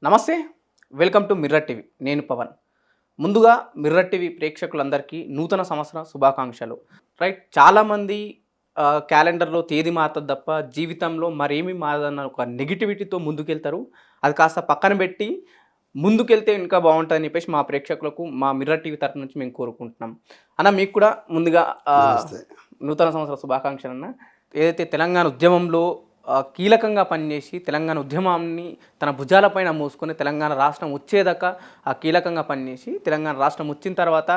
నమస్తే, welcome to mirror TV. నేను పవన్. ముందుగా మిర్రర్ టీవీ ప్రేక్షకులందరికీ నూతన సంవత్సర శుభాకాంక్షలు. రైట్, చాలామంది క్యాలెండర్లో తేదీ మారుతుంది తప్ప జీవితంలో మరేమీ మారదన్న ఒక నెగిటివిటీతో ముందుకెళ్తారు. అది కాస్త పక్కన పెట్టి ముందుకెళ్తే ఇంకా బాగుంటుందని చెప్పేసి మా ప్రేక్షకులకు మా మిర్రర్ టీవీ తరఫు నుంచి మేము కోరుకుంటున్నాం. అన్న, మీకు కూడా ముందుగా నూతన సంవత్సర శుభాకాంక్షలు అన్న. ఏదైతే తెలంగాణ ఉద్యమంలో కీలకంగా పనిచేసి తెలంగాణ ఉద్యమాన్ని తన భుజాలపైన మోసుకొని తెలంగాణ రాష్ట్రం వచ్చేదాకా కీలకంగా పనిచేసి తెలంగాణ రాష్ట్రం వచ్చిన తర్వాత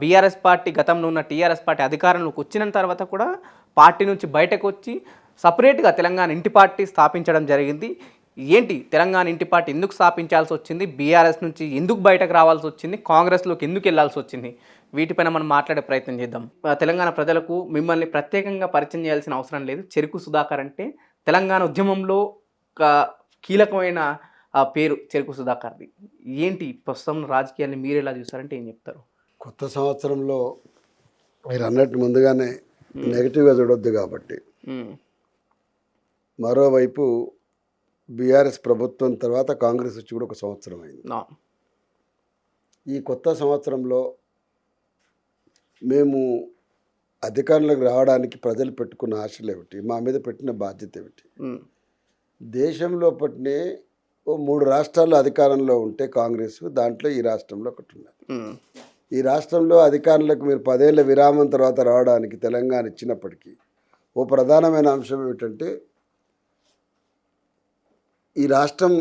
బీఆర్ఎస్ పార్టీ, గతంలో ఉన్న టీఆర్ఎస్ పార్టీ అధికారంలోకి వచ్చిన తర్వాత కూడా పార్టీ నుంచి బయటకు వచ్చి సపరేట్గా తెలంగాణ ఇంటి పార్టీ స్థాపించడం జరిగింది. ఏంటి తెలంగాణ ఇంటి పార్టీ ఎందుకు స్థాపించాల్సి వచ్చింది, బీఆర్ఎస్ నుంచి ఎందుకు బయటకు రావాల్సి వచ్చింది, కాంగ్రెస్లోకి ఎందుకు వెళ్ళాల్సి వచ్చింది, వీటిపైన మనం మాట్లాడే ప్రయత్నం చేద్దాం. తెలంగాణ ప్రజలకు మిమ్మల్ని ప్రత్యేకంగా పరిచయం చేయాల్సిన అవసరం లేదు. చెరుకు సుధాకర్ అంటే తెలంగాణ ఉద్యమంలో ఒక కీలకమైన పేరు చెరుకు సుధాకర్ది. ఏంటి ప్రస్తుతం రాజకీయాన్ని మీరు ఎలా చూస్తారంటే ఏం చెప్తారు? కొత్త సంవత్సరంలో మీరు అన్నట్టు ముందుగానే నెగిటివ్గా చూడొద్దు కాబట్టి, మరోవైపు బీఆర్ఎస్ ప్రభుత్వం తర్వాత కాంగ్రెస్ వచ్చి కూడా ఒక సంవత్సరం అయింది. ఈ కొత్త సంవత్సరంలో మేము అధికారంలోకి రావడానికి ప్రజలు పెట్టుకున్న ఆశలు ఏమిటి, మా మీద పెట్టిన బాధ్యత ఏమిటి? దేశంలో పట్టినే 3 రాష్ట్రాల్లో అధికారంలో ఉంటే కాంగ్రెస్, దాంట్లో ఈ రాష్ట్రంలో ఒకటి ఉన్నది. ఈ రాష్ట్రంలో అధికారంలోకి మీరు 10 ఏళ్ల విరామం తర్వాత రావడానికి తెలంగాణ ఇచ్చినప్పటికీ ఓ ప్రధానమైన అంశం ఏమిటంటే, ఈ రాష్ట్రం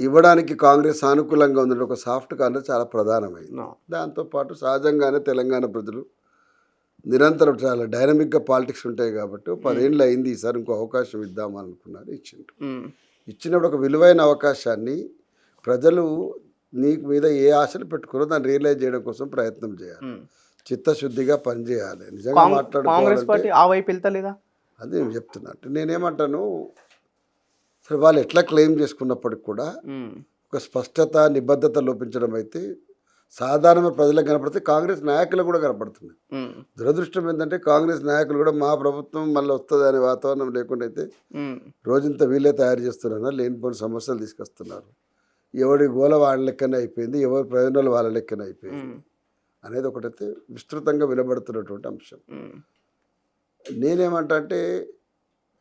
ఇవ్వడానికి కాంగ్రెస్ సానుకూలంగా ఉందంటే ఒక సాఫ్ట్ కార్నర్ చాలా ప్రధానమైంది. దాంతోపాటు సహజంగానే తెలంగాణ ప్రజలు నిరంతరం చాలా డైనమిక్గా పాలిటిక్స్ ఉంటాయి కాబట్టి 10 ఏళ్ళు అయింది, ఈసారి ఇంకో అవకాశం ఇద్దామనుకున్నారు, ఇచ్చిండ్రు. ఇచ్చినప్పుడు ఒక విలువైన అవకాశాన్ని ప్రజలు నీకు మీద ఏ ఆశలు పెట్టుకున్నారో దాన్ని రియలైజ్ చేయడం కోసం ప్రయత్నం చేయాలి, చిత్తశుద్ధిగా పనిచేయాలి. నిజంగా మాట్లాడుకోవాలి. అది నేను చెప్తున్నా. నేనేమంటాను, సరే వాళ్ళు ఎట్లా క్లెయిమ్ చేసుకున్నప్పటికి కూడా ఒక స్పష్టత, నిబద్ధత లోపించడం అయితే సాధారణ ప్రజలకు కనపడితే కాంగ్రెస్ నాయకులు కూడా కనపడుతుంది. దురదృష్టం ఏంటంటే కాంగ్రెస్ నాయకులు కూడా మా ప్రభుత్వం మళ్ళీ వస్తుంది అనే వాతావరణం లేకుండా అయితే రోజంతా వీళ్ళే తయారు చేస్తున్నారు, లేనిపోయిన సమస్యలు తీసుకొస్తున్నారు. ఎవడి గోల వాళ్ళ లెక్కనే అయిపోయింది, ఎవరి ప్రయోజనాలు వాళ్ళ లెక్కనే అయిపోయింది అనేది ఒకటైతే విస్తృతంగా వినబడుతున్నటువంటి అంశం. నేనేమంటా అంటే,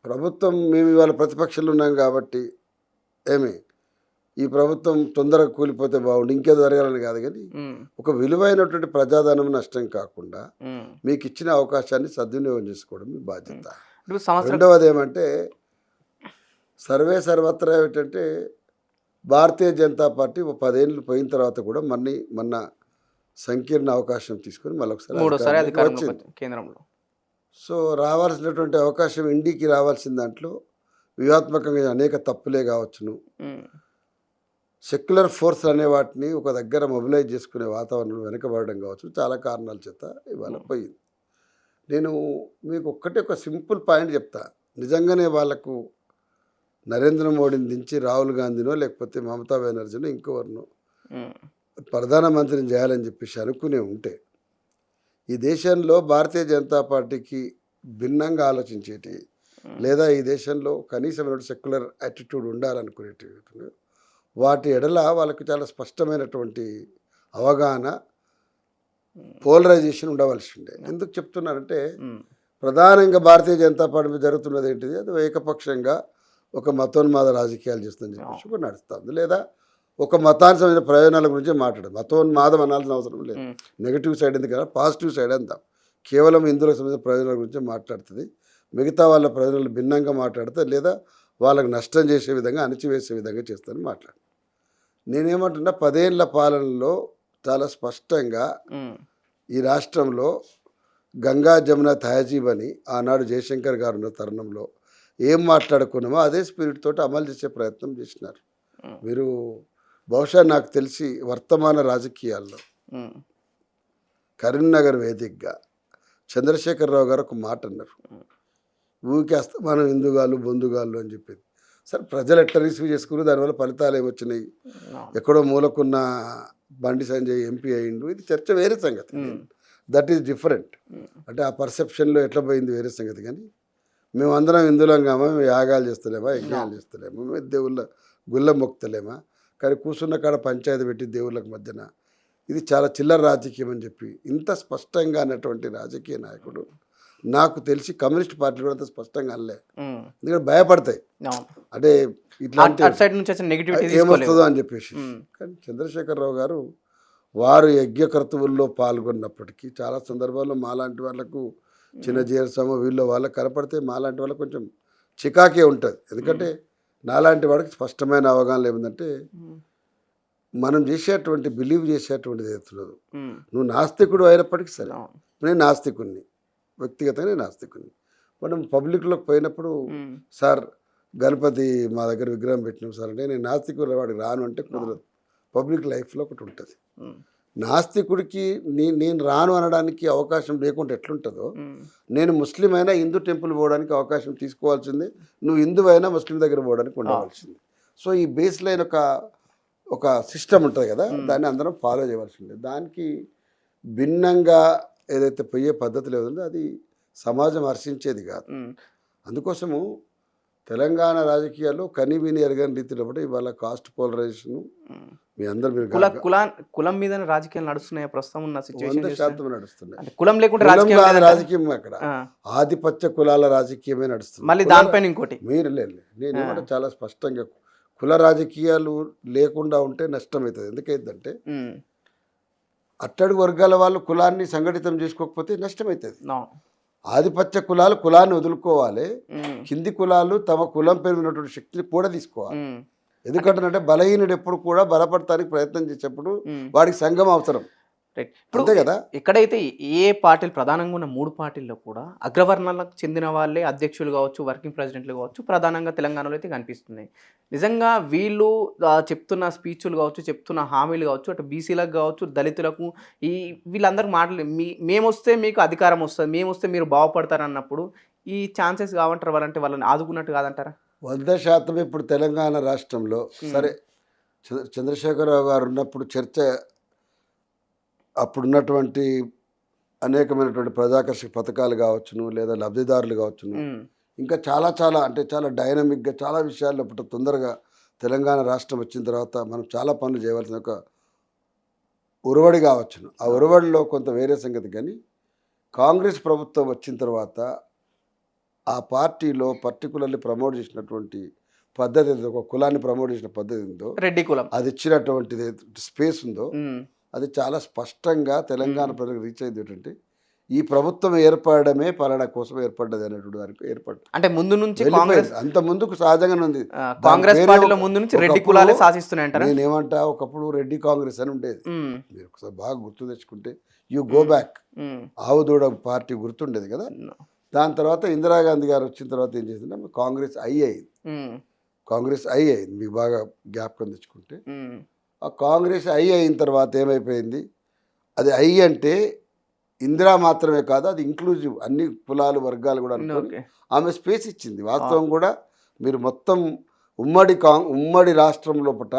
ప్రభుత్వం మేము ఇవాళ ప్రతిపక్షంలో ఉన్నాం కాబట్టి ఈ ప్రభుత్వం తొందరగా కూలిపోతే బాగుండు, ఇంకేదో జరగాలని కాదు, కానీ ఒక విలువైనటువంటి ప్రజాధనం నష్టం కాకుండా మీకు ఇచ్చిన అవకాశాన్ని సద్వినియోగం చేసుకోవడం మీ బాధ్యత. రెండవది ఏమంటే, సర్వత్రా ఏమిటంటే భారతీయ జనతా పార్టీ 10 ఏళ్ళు పోయిన తర్వాత కూడా మొన్న సంకీర్ణ అవకాశం తీసుకొని మళ్ళీ ఒకసారి కేంద్రంలో సో రావాల్సినటువంటి అవకాశం ఇండికి రావాల్సిన దాంట్లో వ్యూహాత్మకంగా అనేక తప్పులే కావచ్చును, సెక్యులర్ ఫోర్స్ అనే వాటిని ఒక దగ్గర మొబిలైజ్ చేసుకునే వాతావరణం వెనకబడడం కావచ్చు, చాలా కారణాల చేత ఇవాళ పోయింది. నేను మీకు ఒక సింపుల్ పాయింట్ చెప్తా. నిజంగానే వాళ్ళకు నరేంద్ర మోడీని దించి రాహుల్ గాంధీనో లేకపోతే మమతా బెనర్జీనో ఇంకోవరినో ప్రధానమంత్రిని చేయాలని చెప్పేసి అనుకునే ఉంటే, ఈ దేశంలో భారతీయ జనతా పార్టీకి భిన్నంగా ఆలోచించేటి, లేదా ఈ దేశంలో కనీసమైన సెక్యులర్ యాటిట్యూడ్ ఉండాలనుకునేటివి, వాటి ఎడల వాళ్ళకి చాలా స్పష్టమైనటువంటి అవగాహన, పోలరైజేషన్ ఉండవలసి ఉండే. ఎందుకు చెప్తున్నారంటే, ప్రధానంగా భారతీయ జనతా పార్టీ మీద జరుగుతున్నది ఏంటిది, అది ఏకపక్షంగా ఒక మతోన్మాద రాజకీయాలు చేస్తుందని చెప్పేసి కూడా నడుస్తుంది, లేదా ఒక మతానికి సంబంధించిన ప్రయోజనాల గురించి మాట్లాడదు. మతోన్మాదం అనాల్సిన అవసరం లేదు, నెగిటివ్ సైడ్ ఎందుకు కదా, పాజిటివ్ సైడ్ అందాం. కేవలం హిందువులకు సంబంధించిన ప్రయోజనాల గురించి మాట్లాడుతుంది, మిగతా వాళ్ళ ప్రయోజనాలు భిన్నంగా మాట్లాడుతుంది, లేదా వాళ్ళకు నష్టం చేసే విధంగా, అణచివేసే విధంగా చేస్తారని మాట్లాడు. నేనేమంటున్నా, 10 ఏళ్ల పాలనలో చాలా స్పష్టంగా ఈ రాష్ట్రంలో గంగా జమున తహజీబ్ అని ఆనాడు జయశంకర్ గారు ఉన్న తరుణంలో ఏం మాట్లాడుకున్నామో అదే స్పిరిట్ తోటి అమలు చేసే ప్రయత్నం చేసినారు. మీరు బహుశా నాకు తెలిసి వర్తమాన రాజకీయాల్లో కరీంనగర్ వేదికగా చంద్రశేఖరరావు గారు ఒక మాట అన్నారు, ఊరికేస్తే మనం హిందుగాళ్ళు బొందుగాళ్ళు అని చెప్పేది. సరే, ప్రజలు ఎట్లా రిసీవ్ చేసుకుని దానివల్ల ఫలితాలు ఏమొచ్చినాయి, ఎక్కడో మూలకున్న బండి సంజయ్ ఎంపీ అయ్యిండు, ఇది చర్చ వేరే సంగతి, దట్ ఈస్ డిఫరెంట్. అంటే ఆ పర్సెప్షన్లో ఎట్లా పోయింది వేరే సంగతి. కానీ మేమందరం హిందువులం కామా, మేము యాగాలు చేస్తలేమా, యజ్ఞాలు చేస్తలేమా, మేము దేవుళ్ళ గుళ్ళ మొక్తలేమా, కానీ కూర్చున్న కాడ పంచాయతీ పెట్టి దేవుళ్ళకి మధ్యన ఇది చాలా చిల్లర రాజకీయం అని చెప్పి ఇంత స్పష్టంగా అన్నటువంటి రాజకీయ నాయకుడు నాకు తెలిసి కమ్యూనిస్ట్ పార్టీలు కూడా అంత స్పష్టంగా అనలే. ఎందుకంటే భయపడతాయి, అంటే ఇట్లాంటి ఏమొస్తుందో అని చెప్పేసి. కానీ చంద్రశేఖరరావు గారు వారు యజ్ఞకర్తువుల్లో పాల్గొన్నప్పటికీ చాలా సందర్భాల్లో మాలాంటి వాళ్ళకు చిన్న జీరసమ వీళ్ళ వాళ్ళకి కనపడితే మాలాంటి వాళ్ళకి కొంచెం చికాకే ఉంటుంది. ఎందుకంటే నాలాంటి వాడికి స్పష్టమైన అవగాహన ఏముందంటే మనం చేసేటువంటి బిలీవ్ చేసేటువంటిది ఏతున్నదు. నువ్వు నాస్తికుడు అయినప్పటికీ సరే, నేను నాస్తికుడిని, వ్యక్తిగతంగా నేను నాస్తికుడిని. మనం పబ్లిక్లోకి పోయినప్పుడు సార్ గణపతి మా దగ్గర విగ్రహం పెట్టినాం సార్ అంటే నేను నాస్తికుడు వాడికి రాను అంటే కుదరదు. పబ్లిక్ లైఫ్లో ఒకటి ఉంటుంది. నాస్తికుడికి నేను రాను అనడానికి అవకాశం లేకుండా ఎట్లుంటుందో, నేను ముస్లిం అయినా హిందూ టెంపుల్ పోవడానికి అవకాశం తీసుకోవాల్సిందే, నువ్వు హిందూ అయినా ముస్లిం దగ్గర పోవడానికి ఉండవలసింది. సో ఈ బేస్ లైన్ ఒక సిస్టమ్ ఉంటుంది కదా, దాన్ని అందరం ఫాలో చేయవలసిందే. దానికి భిన్నంగా ఏదైతే పోయే పద్ధతులు ఏదో అది సమాజం హర్షించేది కాదు. అందుకోసము తెలంగాణ రాజకీయాల్లో కనివిని ఎరగని రీతిలో కూడా ఇవాళ కాస్ట్ పోలరైజేషన్ మీ అందరు మీరు కులం మీద రాజకీయాలు నడుస్తున్నాయి ప్రస్తుతం ఉన్న సిచ్యువేషన్. 100% నడుస్తున్నాయి. కులం లేకుండా రాజకీయం అక్కడ ఆధిపత్య కులాల రాజకీయమే నడుస్తుంది. మళ్ళీ దానిపైన ఇంకోటి మీరు లేదు, నేను చాలా స్పష్టంగా కుల రాజకీయాలు లేకుండా ఉంటే నష్టం అవుతుంది. ఎందుకైందంటే అట్టడుగు వర్గాల వాళ్ళు కులాన్ని సంఘటితం చేసుకోకపోతే నష్టం అవుతుంది. ఆధిపత్య కులాలు కులాన్ని వదులుకోవాలి, కింది కులాలు తమ కులం పెరిగినటువంటి శక్తిని కూడా తీసుకోవాలి. ఎందుకంటే బలహీనుడు ఎప్పుడు కూడా బలపడటానికి ప్రయత్నం చేసేప్పుడు వాడికి సంఘం అవసరం. అంతే కదా. ఎక్కడైతే ఏ పార్టీలు ప్రధానంగా ఉన్న 3 పార్టీల్లో కూడా అగ్రవర్ణాలకు చెందిన వాళ్ళే అధ్యక్షులు కావచ్చు, వర్కింగ్ ప్రెసిడెంట్లు కావచ్చు, ప్రధానంగా తెలంగాణలో అయితే కనిపిస్తున్నాయి. నిజంగా వీళ్ళు చెప్తున్న స్పీచ్లు కావచ్చు, చెప్తున్న హామీలు కావచ్చు, అటు బీసీలకు కావచ్చు, దళితులకు, వీళ్ళందరికీ మాటలు మేము వస్తే మీకు అధికారం వస్తుంది, మేము వస్తే మీరు బాగుపడతారు అన్నప్పుడు ఈ ఛాన్సెస్ కావంటారు వాళ్ళంటే వాళ్ళని ఆదుకున్నట్టు కాదంటారా? 100% ఇప్పుడు తెలంగాణ రాష్ట్రంలో సరే చంద్రశేఖరరావు గారు ఉన్నప్పుడు చర్చ అప్పుడున్నటువంటి అనేకమైనటువంటి ప్రజాకర్షక పథకాలు కావచ్చును, లేదా లబ్ధిదారులు కావచ్చును, ఇంకా చాలా చాలా అంటే చాలా డైనమిక్గా చాలా విషయాల్లో ఇప్పుడు తొందరగా తెలంగాణ రాష్ట్రం వచ్చిన తర్వాత మనం చాలా పనులు చేయవలసిన ఒక ఉరవడి కావచ్చును. ఆ ఉరవడిలో కొంత వేరే సంగతి. కానీ కాంగ్రెస్ ప్రభుత్వం వచ్చిన తర్వాత ఆ పార్టీలో పర్టికులర్లీ ప్రమోట్ చేసినటువంటి పద్ధతి ఏదో, ఒక కులాన్ని ప్రమోట్ చేసిన పద్ధతి ఉందో, రెడ్డి కులం, అది ఇచ్చినటువంటిది స్పేస్ ఉందో అది చాలా స్పష్టంగా తెలంగాణ ప్రజలకు రీచ్ అయింది. ఏంటంటే ఈ ప్రభుత్వం ఏర్పడమే పలానా కోసం ఏర్పడ్డది అనేటువంటి దానికి ఏర్పడ్డ అంటే ముందు నుంచి అంత ముందుకు సహజంగానే ఉంది. కాంగ్రెస్ పార్టీలో ముందు నుంచి రెడ్డి కులాలే శాసిస్తున్నాయంటారు. నేనేమంటా, ఒకప్పుడు రెడ్డి కాంగ్రెస్ అని ఉండేది. మీరు ఒకసారి బాగా గుర్తు తెచ్చుకుంటే యూ గో బ్యాక్, ఆవుదూడ పార్టీ గుర్తుండేది కదా. దాని తర్వాత ఇందిరాగాంధీ గారు వచ్చిన తర్వాత ఏం చేసిందంటే కాంగ్రెస్ ఐ అయింది. కాంగ్రెస్ ఐ అయింది, మీకు బాగా జ్ఞాపకం తెచ్చుకుంటే. ఆ కాంగ్రెస్ అయిన తర్వాత ఏమైపోయింది, అది అంటే ఇందిరా మాత్రమే కాదు, అది ఇంక్లూజివ్, అన్ని కులాలు వర్గాలు కూడా అనుకోని ఆమె స్పేస్ ఇచ్చింది. వాస్తవం కూడా మీరు మొత్తం ఉమ్మడి రాష్ట్రం లోపల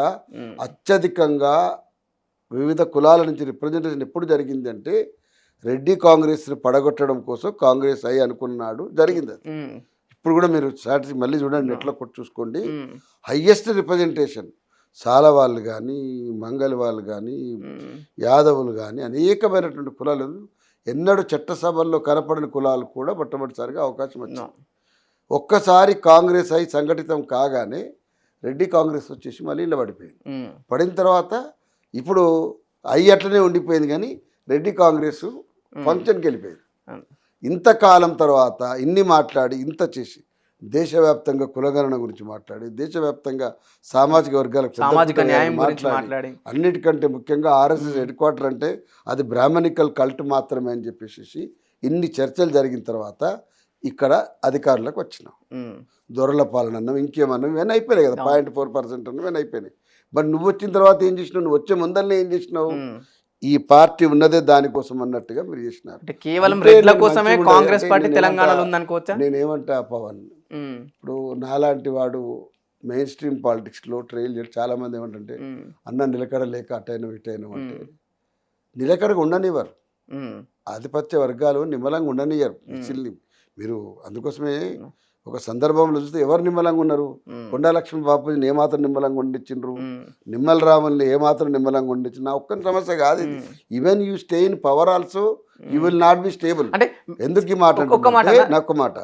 అత్యధికంగా వివిధ కులాల నుంచి రిప్రజెంటేషన్ ఎప్పుడు జరిగింది అంటే రెడ్డి కాంగ్రెస్ని పడగొట్టడం కోసం కాంగ్రెస్ అనుకున్నాడు, జరిగింది. అది ఇప్పుడు కూడా మీరు స్ట్రాటజీ మళ్ళీ చూడండి, నెట్లో కొట్టి చూసుకోండి. హయ్యెస్ట్ రిప్రజెంటేషన్ సాల వాళ్ళు కానీ, మంగళ వాళ్ళు కానీ, యాదవులు కానీ, అనేకమైనటువంటి కులాలు ఎన్నడూ చట్టసభల్లో కనపడిన కులాలు కూడా మొట్టమొదటిసారిగా అవకాశం వచ్చింది. ఒక్కసారి కాంగ్రెస్ సంఘటితం కాగానే రెడ్డి కాంగ్రెస్ వచ్చేసి మళ్ళీ ఇలా పడిపోయింది. పడిన తర్వాత ఇప్పుడు అట్లనే ఉండిపోయింది, కానీ రెడ్డి కాంగ్రెస్ ఫంక్షన్కి వెళ్ళిపోయింది. ఇంతకాలం తర్వాత ఇన్ని మాట్లాడి ఇంత చేసి దేశవ్యాప్తంగా కులగణన గురించి మాట్లాడి, దేశవ్యాప్తంగా సామాజిక వర్గాలకు సామాజిక న్యాయం గురించి మాట్లాడి, అన్నిటికంటే ముఖ్యంగా ఆర్ఎస్ఎస్ హెడ్ క్వార్టర్ అంటే అది బ్రాహ్మణికల్ కల్ట్ మాత్రమే అని చెప్పేసి ఇన్ని చర్చలు జరిగిన తర్వాత ఇక్కడ అధికారులకు వచ్చినాం. దొరల పాలన అన్నాం, ఇంకేమన్నాం, ఇవన్నీ అయిపోయినాయి కదా. 0.4% అన్నాం, ఇవన్నీ అయిపోయినాయి. బట్ నువ్వు వచ్చిన తర్వాత ఏం చేసినావు, నువ్వు వచ్చే ముందరనే ఏం చేసినావు, ఈ పార్టీ ఉన్నదే దానికోసం అన్నట్టుగా మీరు చేసినారు. కేవలం రెడ్ల కోసమే కాంగ్రెస్ పార్టీ తెలంగాణలో ఉందనుకోవచ్చా? నేనేమంటా పవన్, ఇప్పుడు నాలాంటి వాడు మెయిన్ స్ట్రీమ్ పాలిటిక్స్లో ట్రైల్ చేయడం చాలా మంది ఏమంటే అన్న నిలకడ లేక అటైనా ఇటైనా అంటే నిలకడగా ఉండనివ్వరు. ఆధిపత్య వర్గాలు నిమ్మలంగా ఉండనియ్యరు. మీరు అందుకోసమే ఒక సందర్భంలో చూస్తే ఎవరు నిమ్మలంగా ఉన్నారు? కొండా లక్ష్మణ్ బాపూజీని ఏమాత్రం నిమ్మలంగా ఉండించిండ్రు? నిమ్మల రామల్ని ఏమాత్రం నిమ్మలంగా ఉండించు? నా ఒక్క సమస్య కాదు ఇది. Even you stay in power also you will not be stable. అంటే ఎందుకు ఈ మాట అంటే నాకు మాట,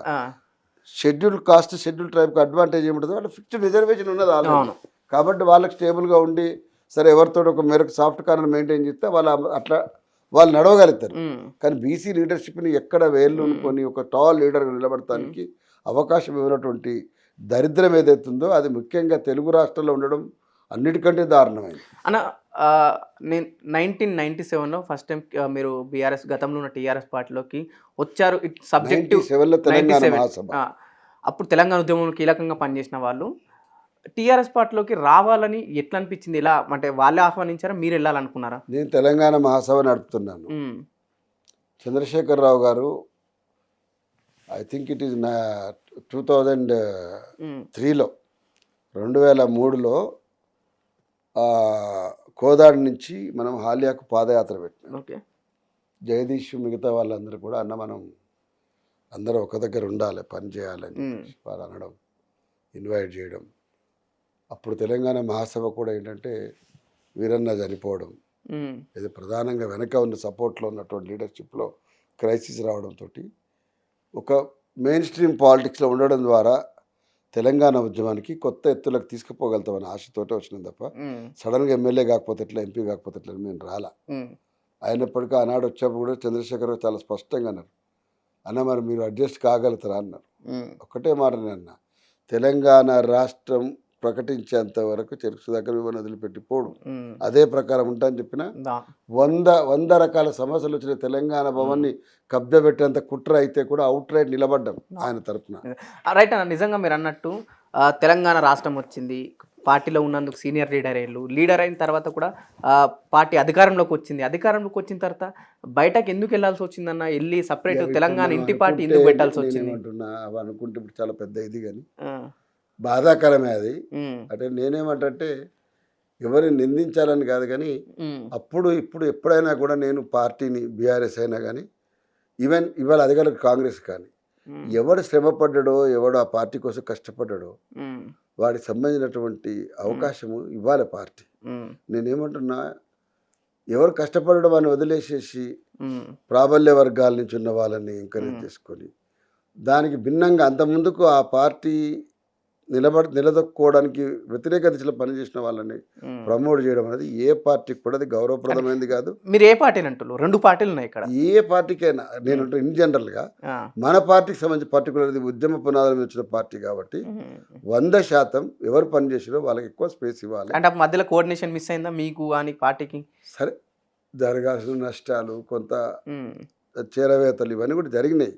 షెడ్యూల్ కాస్ట్ షెడ్యూల్ ట్రైబ్కి అడ్వాంటేజ్ ఏముంటుందో వాళ్ళ ఫిక్స్డ్ రిజర్వేషన్ ఉన్నది ఆల్రెడీ. కాబట్టి వాళ్ళకి స్టేబుల్గా ఉండి సరే ఎవరితో ఒక మేరకు సాఫ్ట్ కార్నర్ మెయింటైన్ చేస్తే వాళ్ళు అట్లా వాళ్ళు నడవగలుగుతారు. కానీ బీసీ లీడర్షిప్ని ఎక్కడ వేళ్ళు కొని ఒక టాల్ లీడర్గా నిలబడటానికి అవకాశం ఇవ్వనటువంటి దరిద్రం ఏదైతుందో అది ముఖ్యంగా తెలుగు రాష్ట్రాల్లో ఉండడం అన్నిటికంటే దారుణమైంది. అన్న నేను 1997లో ఫస్ట్ టైం మీరు బీఆర్ఎస్ గతంలో ఉన్న టీఆర్ఎస్ పార్టీలోకి వచ్చారు. ఇట్ సబ్జెక్టివ్ 97లో తెలంగాణ మహాసభ. అప్పుడు తెలంగాణ ఉద్యమంలో కీలకంగా పనిచేసిన వాళ్ళు టీఆర్ఎస్ పార్టీలోకి రావాలని ఎట్లా అనిపించింది? ఎలా అంటే వాళ్ళే ఆహ్వానించారా, మీరు వెళ్ళాలనుకున్నారా? నేను తెలంగాణ మహాసభ నడుపుతున్నాను. చంద్రశేఖరరావు గారు I think it is 2003లో 2003లో Kodadi నుంచి మనం హాలియాకు పాదయాత్ర పెట్టినాం. ఓకే. జగదీష్ మిగతా వాళ్ళందరూ కూడా అన్న మనం అందరూ ఒక దగ్గర ఉండాలి, పని చేయాలని వారు అనడం, ఇన్వైట్ చేయడం. అప్పుడు తెలంగాణ మహాసభ కూడా ఏంటంటే వీరన్న చనిపోవడం, ఇది ప్రధానంగా వెనక ఉన్న సపోర్ట్లో ఉన్నటువంటి లీడర్షిప్లో క్రైసిస్ రావడంతో ఒక మెయిన్ స్ట్రీమ్ పాలిటిక్స్లో ఉండడం ద్వారా తెలంగాణ ఉద్యమానికి కొత్త ఎత్తులకు తీసుకుపోగలుగుతామని ఆశతోటే వచ్చినాం తప్ప సడన్గా ఎమ్మెల్యే కాకపోతే ఎట్లా, ఎంపీ కాకపోతే ఎట్లా మేము రాలా. అయినప్పటికీ ఆనాడు వచ్చేప్పుడు కూడా చంద్రశేఖర్ చాలా స్పష్టంగా అన్నారు, అన్న మరి మీరు అడ్జస్ట్ కాగలుగుతారా అన్నారు. ఒక్కటే మాట అన్న, తెలంగాణ రాష్ట్రం ప్రకటించేంత వరకు చెరుకు సుధాకర్ వివరణ వదిలిపెట్టి పోడు, అదే ప్రకారం ఉంటా అని చెప్పిన 100 రకాల సమస్యలు వచ్చిన తెలంగాణ భవన్ని కబ్జా పెట్టేంత కుట్ర అయితే కూడా అవుట్ రైట్ నిలబడ్డాం ఆయన తరఫున. రైట్ అన్న, నిజంగా మీరు అన్నట్టు తెలంగాణ రాష్ట్రం వచ్చింది, పార్టీలో ఉన్నందుకు సీనియర్ లీడర్ అయిన తర్వాత కూడా పార్టీ అధికారంలోకి వచ్చింది. అధికారంలోకి వచ్చిన తర్వాత బయటకు ఎందుకు వెళ్ళాల్సి వచ్చిందన్న? వెళ్ళి సపరేట్ తెలంగాణ ఇంటి పార్టీ ఎందుకు పెట్టాల్సి వచ్చింది? అవి అనుకుంటే ఇప్పుడు చాలా పెద్ద ఇది కానీ బాధాకరమే అది. అంటే నేనేమంటే ఎవరిని నిందించాలని కాదు కానీ అప్పుడు ఇప్పుడు ఎప్పుడైనా కూడా నేను పార్టీని బీఆర్ఎస్ అయినా కానీ ఈవెన్ ఇవాళ అధికారులకు కాంగ్రెస్ కానీ ఎవడు శ్రమపడ్డాడో, ఎవడు ఆ పార్టీ కోసం కష్టపడ్డాడో వాడికి సంబంధించినటువంటి అవకాశము ఇవ్వాలి పార్టీ. నేనేమంటున్నా, ఎవరు కష్టపడడం అని వదిలేసేసి ప్రాబల్య వర్గాల నుంచి ఉన్న వాళ్ళని ఎంకరేజ్ చేసుకొని దానికి భిన్నంగా అంతకుముందుకు ఆ పార్టీ నిలదొక్కుకోవడానికి వ్యతిరేక దిశలో పనిచేసిన వాళ్ళని ప్రమోట్ చేయడం అనేది ఏ పార్టీకి కూడా అది గౌరవప్రదమైనది కాదు. మీరు ఏ పార్టీని అంటున్నారు? 2 పార్టీలు ఉన్నాయి ఇక్కడ. ఏ పార్టీకైనా నేను ఇన్ జనరల్గా మన పార్టీకి సంబంధించి పర్టికులర్ ఉద్యమ పునాదుల మీద వచ్చిన పార్టీ కాబట్టి 100% ఎవరు పనిచేసారో వాళ్ళకి ఎక్కువ స్పేస్ ఇవ్వాలి. అంటే మధ్యలో కోఆర్డినేషన్ మిస్ అయిందా మీకు అని పార్టీకి? సరే, జరగాల్సిన నష్టాలు, కొంత చేరవేతలు ఇవన్నీ కూడా జరిగినాయి.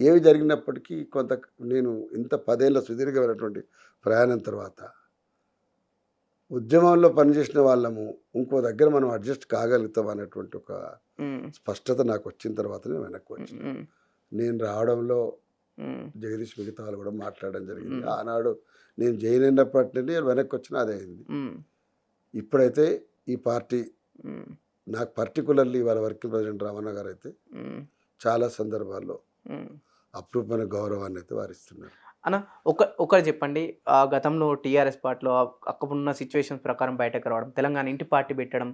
ఏవి జరిగినప్పటికీ కొంత నేను ఇంత 10 ఏళ్ళ సుదీర్ఘమైనటువంటి ప్రయాణం తర్వాత ఉద్యమంలో పనిచేసిన వాళ్ళము ఇంకో దగ్గర మనం అడ్జస్ట్ కాగలుగుతాం అనేటువంటి ఒక స్పష్టత నాకు వచ్చిన తర్వాత నేను వెనక్కి వచ్చాను. నేను రావడంలో జగదీష్ మిగతా వాళ్ళు కూడా మాట్లాడడం జరిగింది. ఆనాడు నేను జైన్ అయినప్పటి నుండి వెనక్కి వచ్చినా అదే అయింది. ఇప్పుడైతే ఈ పార్టీ నాకు పర్టికులర్లీ వాళ్ళ వర్కింగ్ ప్రెసిడెంట్ రామన్న గారు అయితే చాలా సందర్భాల్లో అపరూపమైన గౌరవాన్ని అయితే వారిస్తున్నారు. అన్న ఒకటి చెప్పండి, గతంలో టీఆర్ఎస్ పార్టీలో అక్కడున్న సిచ్యువేషన్స్ ప్రకారం బయటకు రావడం, తెలంగాణ ఇంటి పార్టీ పెట్టడం,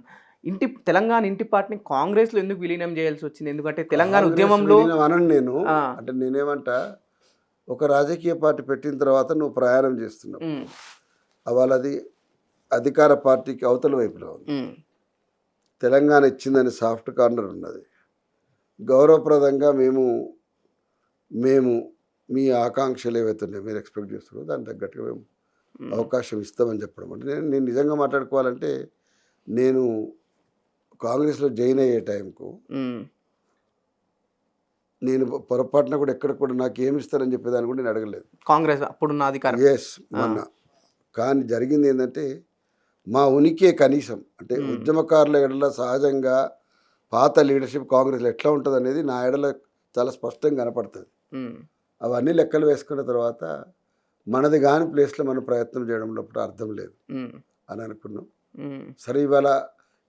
తెలంగాణ ఇంటి పార్టీని కాంగ్రెస్లో ఎందుకు విలీనం చేయాల్సి వచ్చింది? ఎందుకంటే తెలంగాణ ఉద్యమంలో నేను అంటే నేనేమంటా, ఒక రాజకీయ పార్టీ పెట్టిన తర్వాత నువ్వు ప్రయాణం చేస్తున్నావు, వాళ్ళది అధికార పార్టీకి అవతల వైపులో ఉంది. తెలంగాణ ఇచ్చిందని సాఫ్ట్ కార్నర్ ఉన్నది. గౌరవప్రదంగా మేము మీ ఆకాంక్షలు ఏవైతే ఉన్నాయో మీరు ఎక్స్పెక్ట్ చేస్తున్నారో దానికి తగ్గట్టుగా మేము అవకాశం ఇస్తామని చెప్పడం. అంటే నేను నిజంగా మాట్లాడుకోవాలంటే నేను కాంగ్రెస్లో జాయిన్ అయ్యే టైంకు నేను పొరపాటున కూడా ఎక్కడ కూడా నాకు ఏమి ఇస్తారని చెప్పేదాన్ని కూడా నేను అడగలేదు. కాంగ్రెస్ అప్పుడున్న అధికారం మొన్న కానీ జరిగింది ఏంటంటే మా ఉనికి కనీసం అంటే ఉద్యమకారుల ఎడల సహజంగా పాత లీడర్షిప్ కాంగ్రెస్లో ఎట్లా ఉంటుంది అనేది నా ఎడల చాలా స్పష్టంగా కనపడుతుంది. అవన్నీ లెక్కలు వేసుకున్న తర్వాత మనది కాని ప్లేస్లో మనం ప్రయత్నం చేయడంలో అర్థం లేదు అని అనుకున్నాం. సరే, ఇవాళ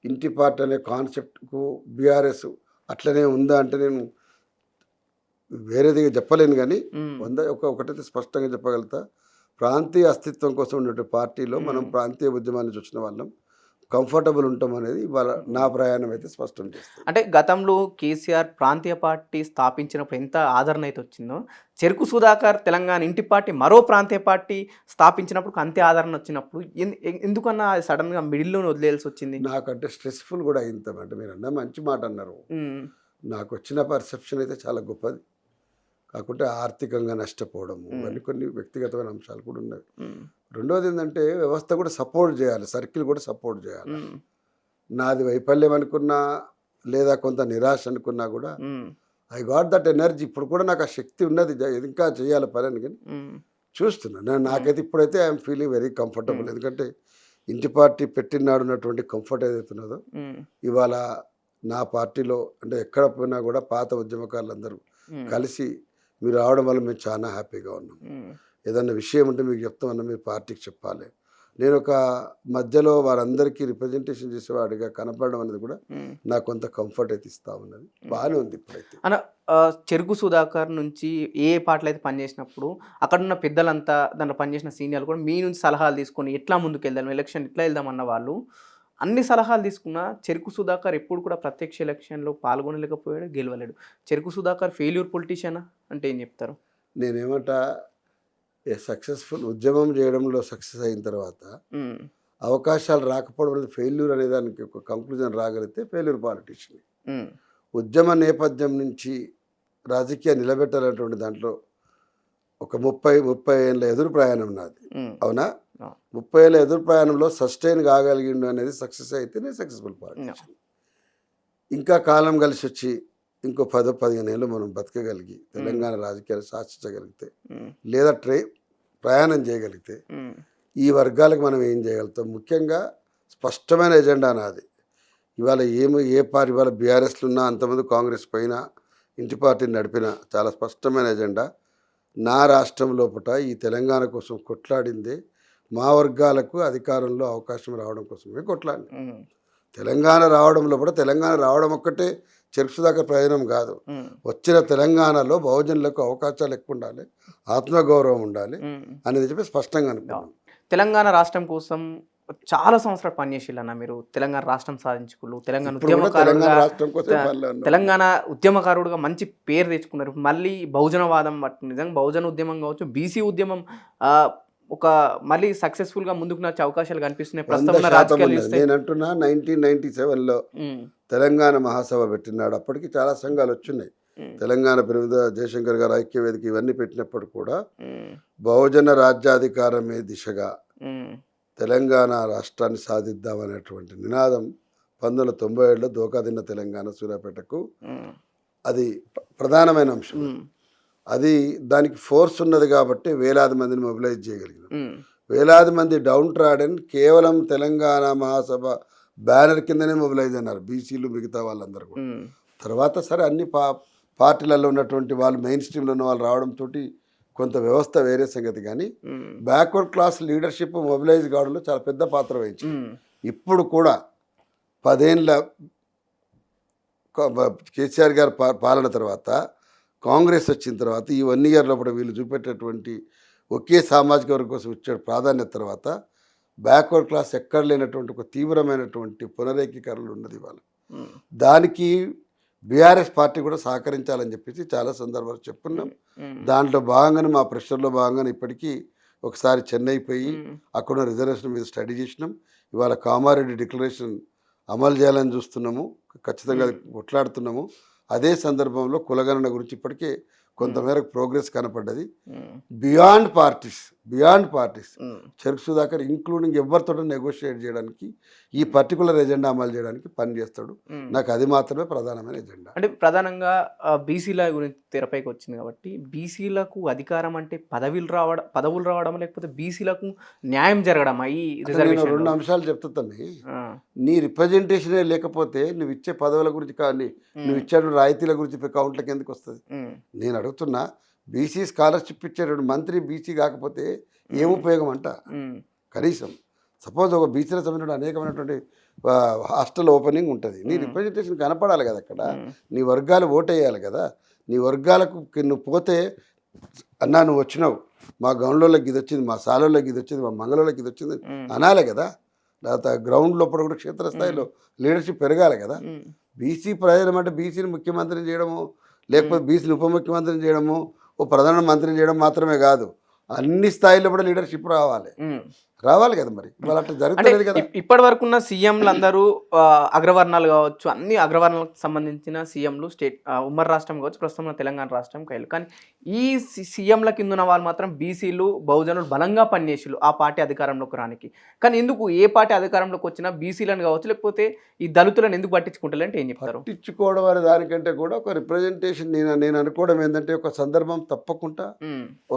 ఇంటి పార్టీ అనే కాన్సెప్ట్కు బీఆర్ఎస్ అట్లనే ఉందా అంటే నేను వేరేది చెప్పలేను కానీ ఉమ్, ఒకటైతే స్పష్టంగా చెప్పగలుగుతా, ప్రాంతీయ అస్తిత్వం కోసం ఉన్నటువంటి పార్టీలో మనం ప్రాంతీయ ఉద్యమాన్ని చూసిన వాళ్ళం, కంఫర్టబుల్ ఉంటాం అనేది ఇవాళ నా ప్రయాణం అయితే స్పష్టం చేస్తుంది. అంటే గతంలో కేసీఆర్ ప్రాంతీయ పార్టీ స్థాపించినప్పుడు ఎంత ఆదరణ అయితే వచ్చిందో, చెరుకు సుధాకర్ తెలంగాణ ఇంటి పార్టీ మరో ప్రాంతీయ పార్టీ స్థాపించినప్పుడు అంతే ఆదరణ వచ్చినప్పుడు ఎందుకన్నా అది సడన్గా మిడిల్లోనే వదిలేయాల్సి వచ్చింది? నాకంటే స్ట్రెస్ఫుల్ కూడా అయింది. మీరు అన్న మంచి మాట అన్నారు. ఉమ్, నాకు వచ్చిన పర్సెప్షన్ అయితే చాలా గొప్పది. కాకుంటే ఆర్థికంగా నష్టపోవడము ఇవన్నీ కొన్ని వ్యక్తిగతమైన అంశాలు కూడా ఉన్నాయి. ఉమ్, రెండోది ఏంటంటే వ్యవస్థ కూడా సపోర్ట్ చేయాలి, సర్కిల్ కూడా సపోర్ట్ చేయాలి. ఉమ్, నాది వైఫల్యం అనుకున్నా లేదా కొంత నిరాశ అనుకున్నా కూడా ఉమ్, ఐ గాట్ దట్ ఎనర్జీ. ఇప్పుడు కూడా నాకు ఆ శక్తి ఉన్నది, ఇంకా చేయాలి పని అని. కానీ ఉమ్, చూస్తున్నాను నాకైతే ఇప్పుడైతే ఐఎమ్ ఫీలింగ్ వెరీ కంఫర్టబుల్. ఎందుకంటే ఇంటి పార్టీ పెట్టినాడు ఉన్నటువంటి కంఫర్ట్ ఏదైతే ఉన్నదో ఉమ్, ఇవాళ నా పార్టీలో అంటే ఎక్కడ పోయినా కూడా పాత ఉద్యమకారులందరూ ఉమ్, కలిసి మీరు రావడం వల్ల మేము చాలా హ్యాపీగా ఉన్నాం. ఉమ్, ఏదన్నా విషయం ఉంటే మీకు చెప్తామన్నా మీరు పార్టీకి చెప్పాలి. నేను ఒక మధ్యలో వారందరికీ రిప్రజెంటేషన్ చేసేవాడిగా కనపడడం అనేది కూడా ఉమ్. నాకు కొంత కంఫర్ట్ అయితే ఇస్తా ఉన్నది. బాగానే ఉంది ఇప్పుడైతే. అన్న చెరుకు సుధాకర్ నుంచి ఏ పాటలు అయితే పనిచేసినప్పుడు అక్కడున్న పెద్దలంతా దాంట్లో పనిచేసిన సీనియర్లు కూడా మీ నుంచి సలహాలు తీసుకొని ఎట్లా ముందుకు వెళ్దాం, ఎలక్షన్ ఎట్లా వెళ్దామన్న వాళ్ళు అన్ని సలహాలు తీసుకున్న చెరుకు సుధాకర్ ఎప్పుడు కూడా ప్రత్యక్ష ఎలక్షన్లో పాల్గొనలేకపోయాడు, గెలవలేడు. చెరుకు సుధాకర్ ఫెయిల్యూర్ పొలిటీషియనా అంటే ఏం చెప్తారు? నేనేమంటా సక్సెస్ఫుల్ ఉద్యమం చేయడంలో సక్సెస్ అయిన తర్వాత ఉమ్, అవకాశాలు రాకపోవడం అనేది ఫెయిల్యూర్ అనే దానికి ఒక కంక్లూజన్ రాగలిగితే ఫెయిల్యూర్ పాలిటిషియన్. ఉమ్, ఉద్యమ నేపథ్యం నుంచి రాజకీయ నిలబెట్టాలనేటువంటి దాంట్లో ఒక 30 ఏళ్ళ ఎదురు ప్రయాణం నాది. ఉమ్, అవునా? ఆ, 30 ఏళ్ళ ఎదురు ప్రయాణంలో సస్టైన్ కాగలిగిండు అనేది సక్సెస్ అయితేనే సక్సెస్ఫుల్ పాలిటిషియన్. ఇంకా కాలం కలిసి వచ్చి ఇంకో 10-15 ఏళ్ళు మనం బతకగలిగి తెలంగాణ రాజకీయాలు శాసించగలిగితే ఉమ్, లేదా ప్రయాణం చేయగలిగితే ఉమ్, ఈ వర్గాలకు మనం ఏం చేయగలుగుతాం? ముఖ్యంగా స్పష్టమైన ఎజెండా నాది. ఇవాళ ఇవాళ బీఆర్ఎస్లు ఉన్నా, అంతమంది కాంగ్రెస్ పైన ఇంటి పార్టీని నడిపిన చాలా స్పష్టమైన ఎజెండా. నా రాష్ట్రం లోపల ఈ తెలంగాణ కోసం కొట్లాడిందే మా వర్గాలకు అధికారంలో అవకాశం రావడం కోసమే కొట్లాడి. ఉమ్, తెలంగాణ రావడం లోపల తెలంగాణ రావడం ఒక్కటే చెరుకు దాకా ప్రయోజనం కాదు. ఉమ్, వచ్చిన తెలంగాణలో బహుజనులకు అవకాశాలు ఎక్కువ ఉండాలి, ఆత్మగౌరవం ఉండాలి ఉమ్. అనేది చెప్పి స్పష్టంగా అనుకున్నాం. తెలంగాణ రాష్ట్రం కోసం చాలా సంవత్సరాలు పనిచేసిల్లన్న మీరు. తెలంగాణ రాష్ట్రం సాధించుకున్నారు, తెలంగాణ ఇప్పుడు కూడా తెలంగాణ ఉద్యమకారుడుగా రాష్ట్రం కోసం పనిలో ఉన్నాం. తెలంగాణ ఉద్యమకారుడుగా మంచి పేరు తెచ్చుకున్నారు. మళ్ళీ బహుజనవాదం బట్టి నిజంగా బహుజన ఉద్యమం కావచ్చు, బీసీ ఉద్యమం ఒక మళ్ళీ సక్సెస్ఫుల్గా ముందుకు నచ్చే అవకాశాలు కనిపిస్తున్నాయి ప్రస్తుతం ఉన్న 100% రాజకీయాలు ఉన్నది. చూస్తే. నేను అంటున్నా 1997లో ఉమ్, తెలంగాణ మహాసభ పెట్టినాడు. అప్పటికి చాలా సంఘాలు వచ్చినాయి. ఉమ్, తెలంగాణ పెరుగుద జయశంకర్ గారు ఐక్యవేదిక ఇవన్నీ పెట్టినప్పుడు కూడా ఉమ్, బహుజన రాజ్యాధికారమే దిశగా ఉమ్, తెలంగాణ రాష్ట్రాన్ని సాధిద్దామనేటువంటి నినాదం 1997లో దోకాదిన్న తెలంగాణ సూర్యాపేటకు ఉమ్, అది ప్రధానమైన అంశం. ఉమ్, అది దానికి ఫోర్స్ ఉన్నది కాబట్టి వేలాది మందిని మొబిలైజ్ చేయగలిగినాం. ఉమ్, వేలాది మంది డౌన్ ట్రాడన్ కేవలం తెలంగాణ మహాసభ బ్యానర్ కిందనే మొబిలైజ్ అన్నారు, బీసీలు మిగతా వాళ్ళందరూ కూడా. ఉమ్, తర్వాత సరే అన్ని పార్టీలలో ఉన్నటువంటి వాళ్ళు మెయిన్ స్ట్రీమ్లో ఉన్న వాళ్ళు రావడంతో కొంత వ్యవస్థ వేరే సంగతి. కానీ ఉమ్, బ్యాక్వర్డ్ క్లాస్ లీడర్షిప్ మొబిలైజ్ కావడంలో చాలా పెద్ద పాత్ర వహించింది. ఉమ్, ఇప్పుడు కూడా 10 ఏళ్ళ కేసీఆర్ గారి పాలన తర్వాత, కాంగ్రెస్ వచ్చిన తర్వాత ఈ 1 ఇయర్ లోపల వీళ్ళు చూపెట్టేటువంటి ఒకే సామాజిక వర్గం కోసం వచ్చే ప్రాధాన్యత తర్వాత బ్యాక్వర్డ్ క్లాస్ ఎక్కడ లేనటువంటి ఒక తీవ్రమైనటువంటి పునరేకీకరణ ఉన్నది ఇవాళ. ఉమ్, దానికి బీఆర్ఎస్ పార్టీ కూడా సహకరించాలని చెప్పేసి చాలా సందర్భాలు చెప్పుకున్నాం. ఉమ్, దాంట్లో భాగంగానే మా ప్రెషర్లో భాగంగానే ఇప్పటికీ ఒకసారి చెన్నై పోయి ఉమ్, అక్కడ రిజర్వేషన్ మీద స్టడీ చేసినాం. ఇవాళ కామారెడ్డి డిక్లరేషన్ అమలు చేయాలని చూస్తున్నాము, ఖచ్చితంగా కొట్లాడుతున్నాము. అదే సందర్భంలో కులగణన గురించి ఇప్పటికే కొంతమేరకు ప్రోగ్రెస్ కనపడ్డది. ఉమ్, బియాండ్ పార్టీస్ ఉమ్. చెరుకు సుధాకర్ ఇంక్లూడింగ్ ఎవరితో నెగోషియేట్ చేయడానికి, ఈ పర్టికులర్ ఎజెండా అమలు చేయడానికి పనిచేస్తాడు. నాకు అది మాత్రమే ప్రధానమైన ఎజెండా. అంటే ప్రధానంగా బీసీల గురించి తెరపైకి వచ్చింది కాబట్టి, బీసీలకు అధికారం అంటే పదవులు రావడం లేకపోతే బీసీలకు న్యాయం జరగడమా ఈ నేను రిజర్వేషన్? 2 అంశాలు చెప్తాను. నీ రిప్రజెంటేషనే లేకపోతే నువ్వు ఇచ్చే పదవుల గురించి కానీ నువ్వు ఇచ్చే రాయితీల గురించి అకౌంట్లకు ఎందుకు వస్తుంది? నేను అడుగుతున్నా, బీసీ స్కాలర్షిప్ ఇచ్చేటువంటి మంత్రి బీసీ కాకపోతే ఏం ఉపయోగం అంట? కనీసం సపోజ్ ఒక బీసీల సంబంధించిన అనేకమైనటువంటి హాస్టల్ ఓపెనింగ్ ఉంటుంది, నీ రిప్రజెంటేషన్ కనపడాలి కదా, అక్కడ నీ వర్గాలు ఓటు వేయాలి కదా. నీ వర్గాలకు నువ్వు పోతే అన్నా నువ్వు వచ్చినావు, మా గౌండ్లోకి ఇది వచ్చింది, మా సాలోళ్ళకి ఇది వచ్చింది, మా మంగళోళ్ళకి ఇది వచ్చింది అనాలే కదా. తర్వాత గ్రౌండ్ లోపల కూడా క్షేత్రస్థాయిలో లీడర్షిప్ పెరగాలి కదా. బీసీ ప్రయోజనం అంటే బీసీని ముఖ్యమంత్రిని చేయడము, లేకపోతే బీసీని ఉప ముఖ్యమంత్రిని చేయడము, ఓ ప్రధాన మంత్రిని చేయడం మాత్రమే కాదు, అన్ని స్థాయిలో కూడా లీడర్షిప్ రావాలి కదా. మరి ఇవాళ అట్లా జరుగుతుంది కదా. ఇప్పటి వరకు ఉన్న సీఎంలు అందరూ అగ్రవర్ణాలు కావచ్చు, అన్ని అగ్రవర్ణాలకు సంబంధించిన సీఎంలు స్టేట్ ఉమ్మడి రాష్ట్రం కావచ్చు, ప్రస్తుతం ఉన్న తెలంగాణ రాష్ట్రం కైలు. కానీ ఈ సీఎంల కింద ఉన్న వాళ్ళు మాత్రం బీసీలు బహుజనులు బలంగా పనిచేసిళ్ళు ఆ పార్టీ అధికారంలోకి రానికి. కానీ ఎందుకు ఏ పార్టీ అధికారంలోకి వచ్చినా బీసీలను కావచ్చు, లేకపోతే ఈ దళితులను ఎందుకు పట్టించుకుంటారంటే ఏం చెప్తారు? పట్టించుకోవడం అనే దానికంటే కూడా ఒక రిప్రజెంటేషన్ నేను అనుకోవడం ఏంటంటే ఒక సందర్భం తప్పకుండా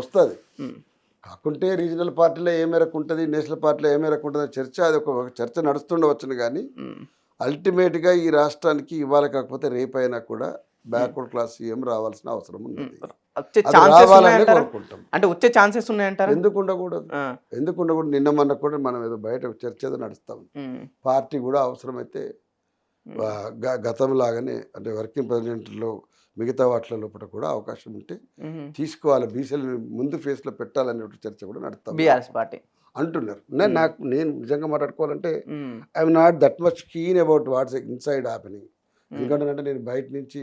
వస్తుంది. కాకుంటే రీజనల్ పార్టీలో ఏ మేరకు ఉంటుంది, నేషనల్ పార్టీలో ఏ మేరకు ఉంటుంది చర్చ, అది ఒక చర్చ నడుస్తుండవచ్చును. కానీ అల్టిమేట్గా ఈ రాష్ట్రానికి ఇవాళ కాకపోతే రేపైనా కూడా బ్యాక్వర్డ్ క్లాస్ సీఎం రావాల్సిన అవసరం ఉంది. అంటే వచ్చే ఛాన్సెస్ ఉన్నాయంటారు. ఎందుకు ఉండకూడదు? నిన్న మొన్న కూడా మనం ఏదో బయట చర్చ ఏదో నడుస్తాం. పార్టీ కూడా అవసరమైతే గతంలాగానే అంటే వర్కింగ్ ప్రెసిడెంట్లో మిగతా వాటిల లోపల కూడా అవకాశం ఉంటే తీసుకోవాలి, బీసీలను ముందు ఫేస్లో పెట్టాలనే చర్చ కూడా నడుస్తాం బీఆర్ఎస్ పార్టీ అంటున్నారు. నేను నిజంగా మాట్లాడుకోవాలంటే I'm not that much keen about what's inside happening. ఎందుకంటే నేను బయట నుంచి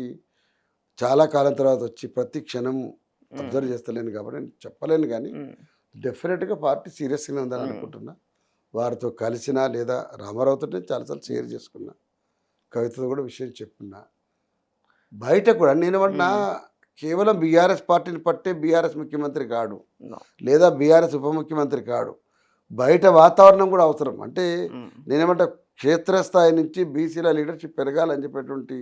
చాలా కాలం తర్వాత వచ్చి ప్రతి క్షణం అబ్జర్వ్ చేస్తలేను కాబట్టి నేను చెప్పలేను. కానీ డెఫినెట్గా పార్టీ సీరియస్గానే ఉందని అనుకుంటున్నా. వారితో కలిసినా లేదా రామారావుతో చాలాసార్లు షేర్ చేసుకున్నా, కవితతో కూడా విషయం చెప్పున్నా. బయట కూడా నేనేమన్నా కేవలం బీఆర్ఎస్ పార్టీని పట్టే బీఆర్ఎస్ ముఖ్యమంత్రి కాడు, లేదా బీఆర్ఎస్ ఉప ముఖ్యమంత్రి కాడు, బయట వాతావరణం కూడా అవసరం. అంటే నేనేమంటా క్షేత్రస్థాయి నుంచి బీసీల లీడర్షిప్ పెరగాలని చెప్పేటువంటి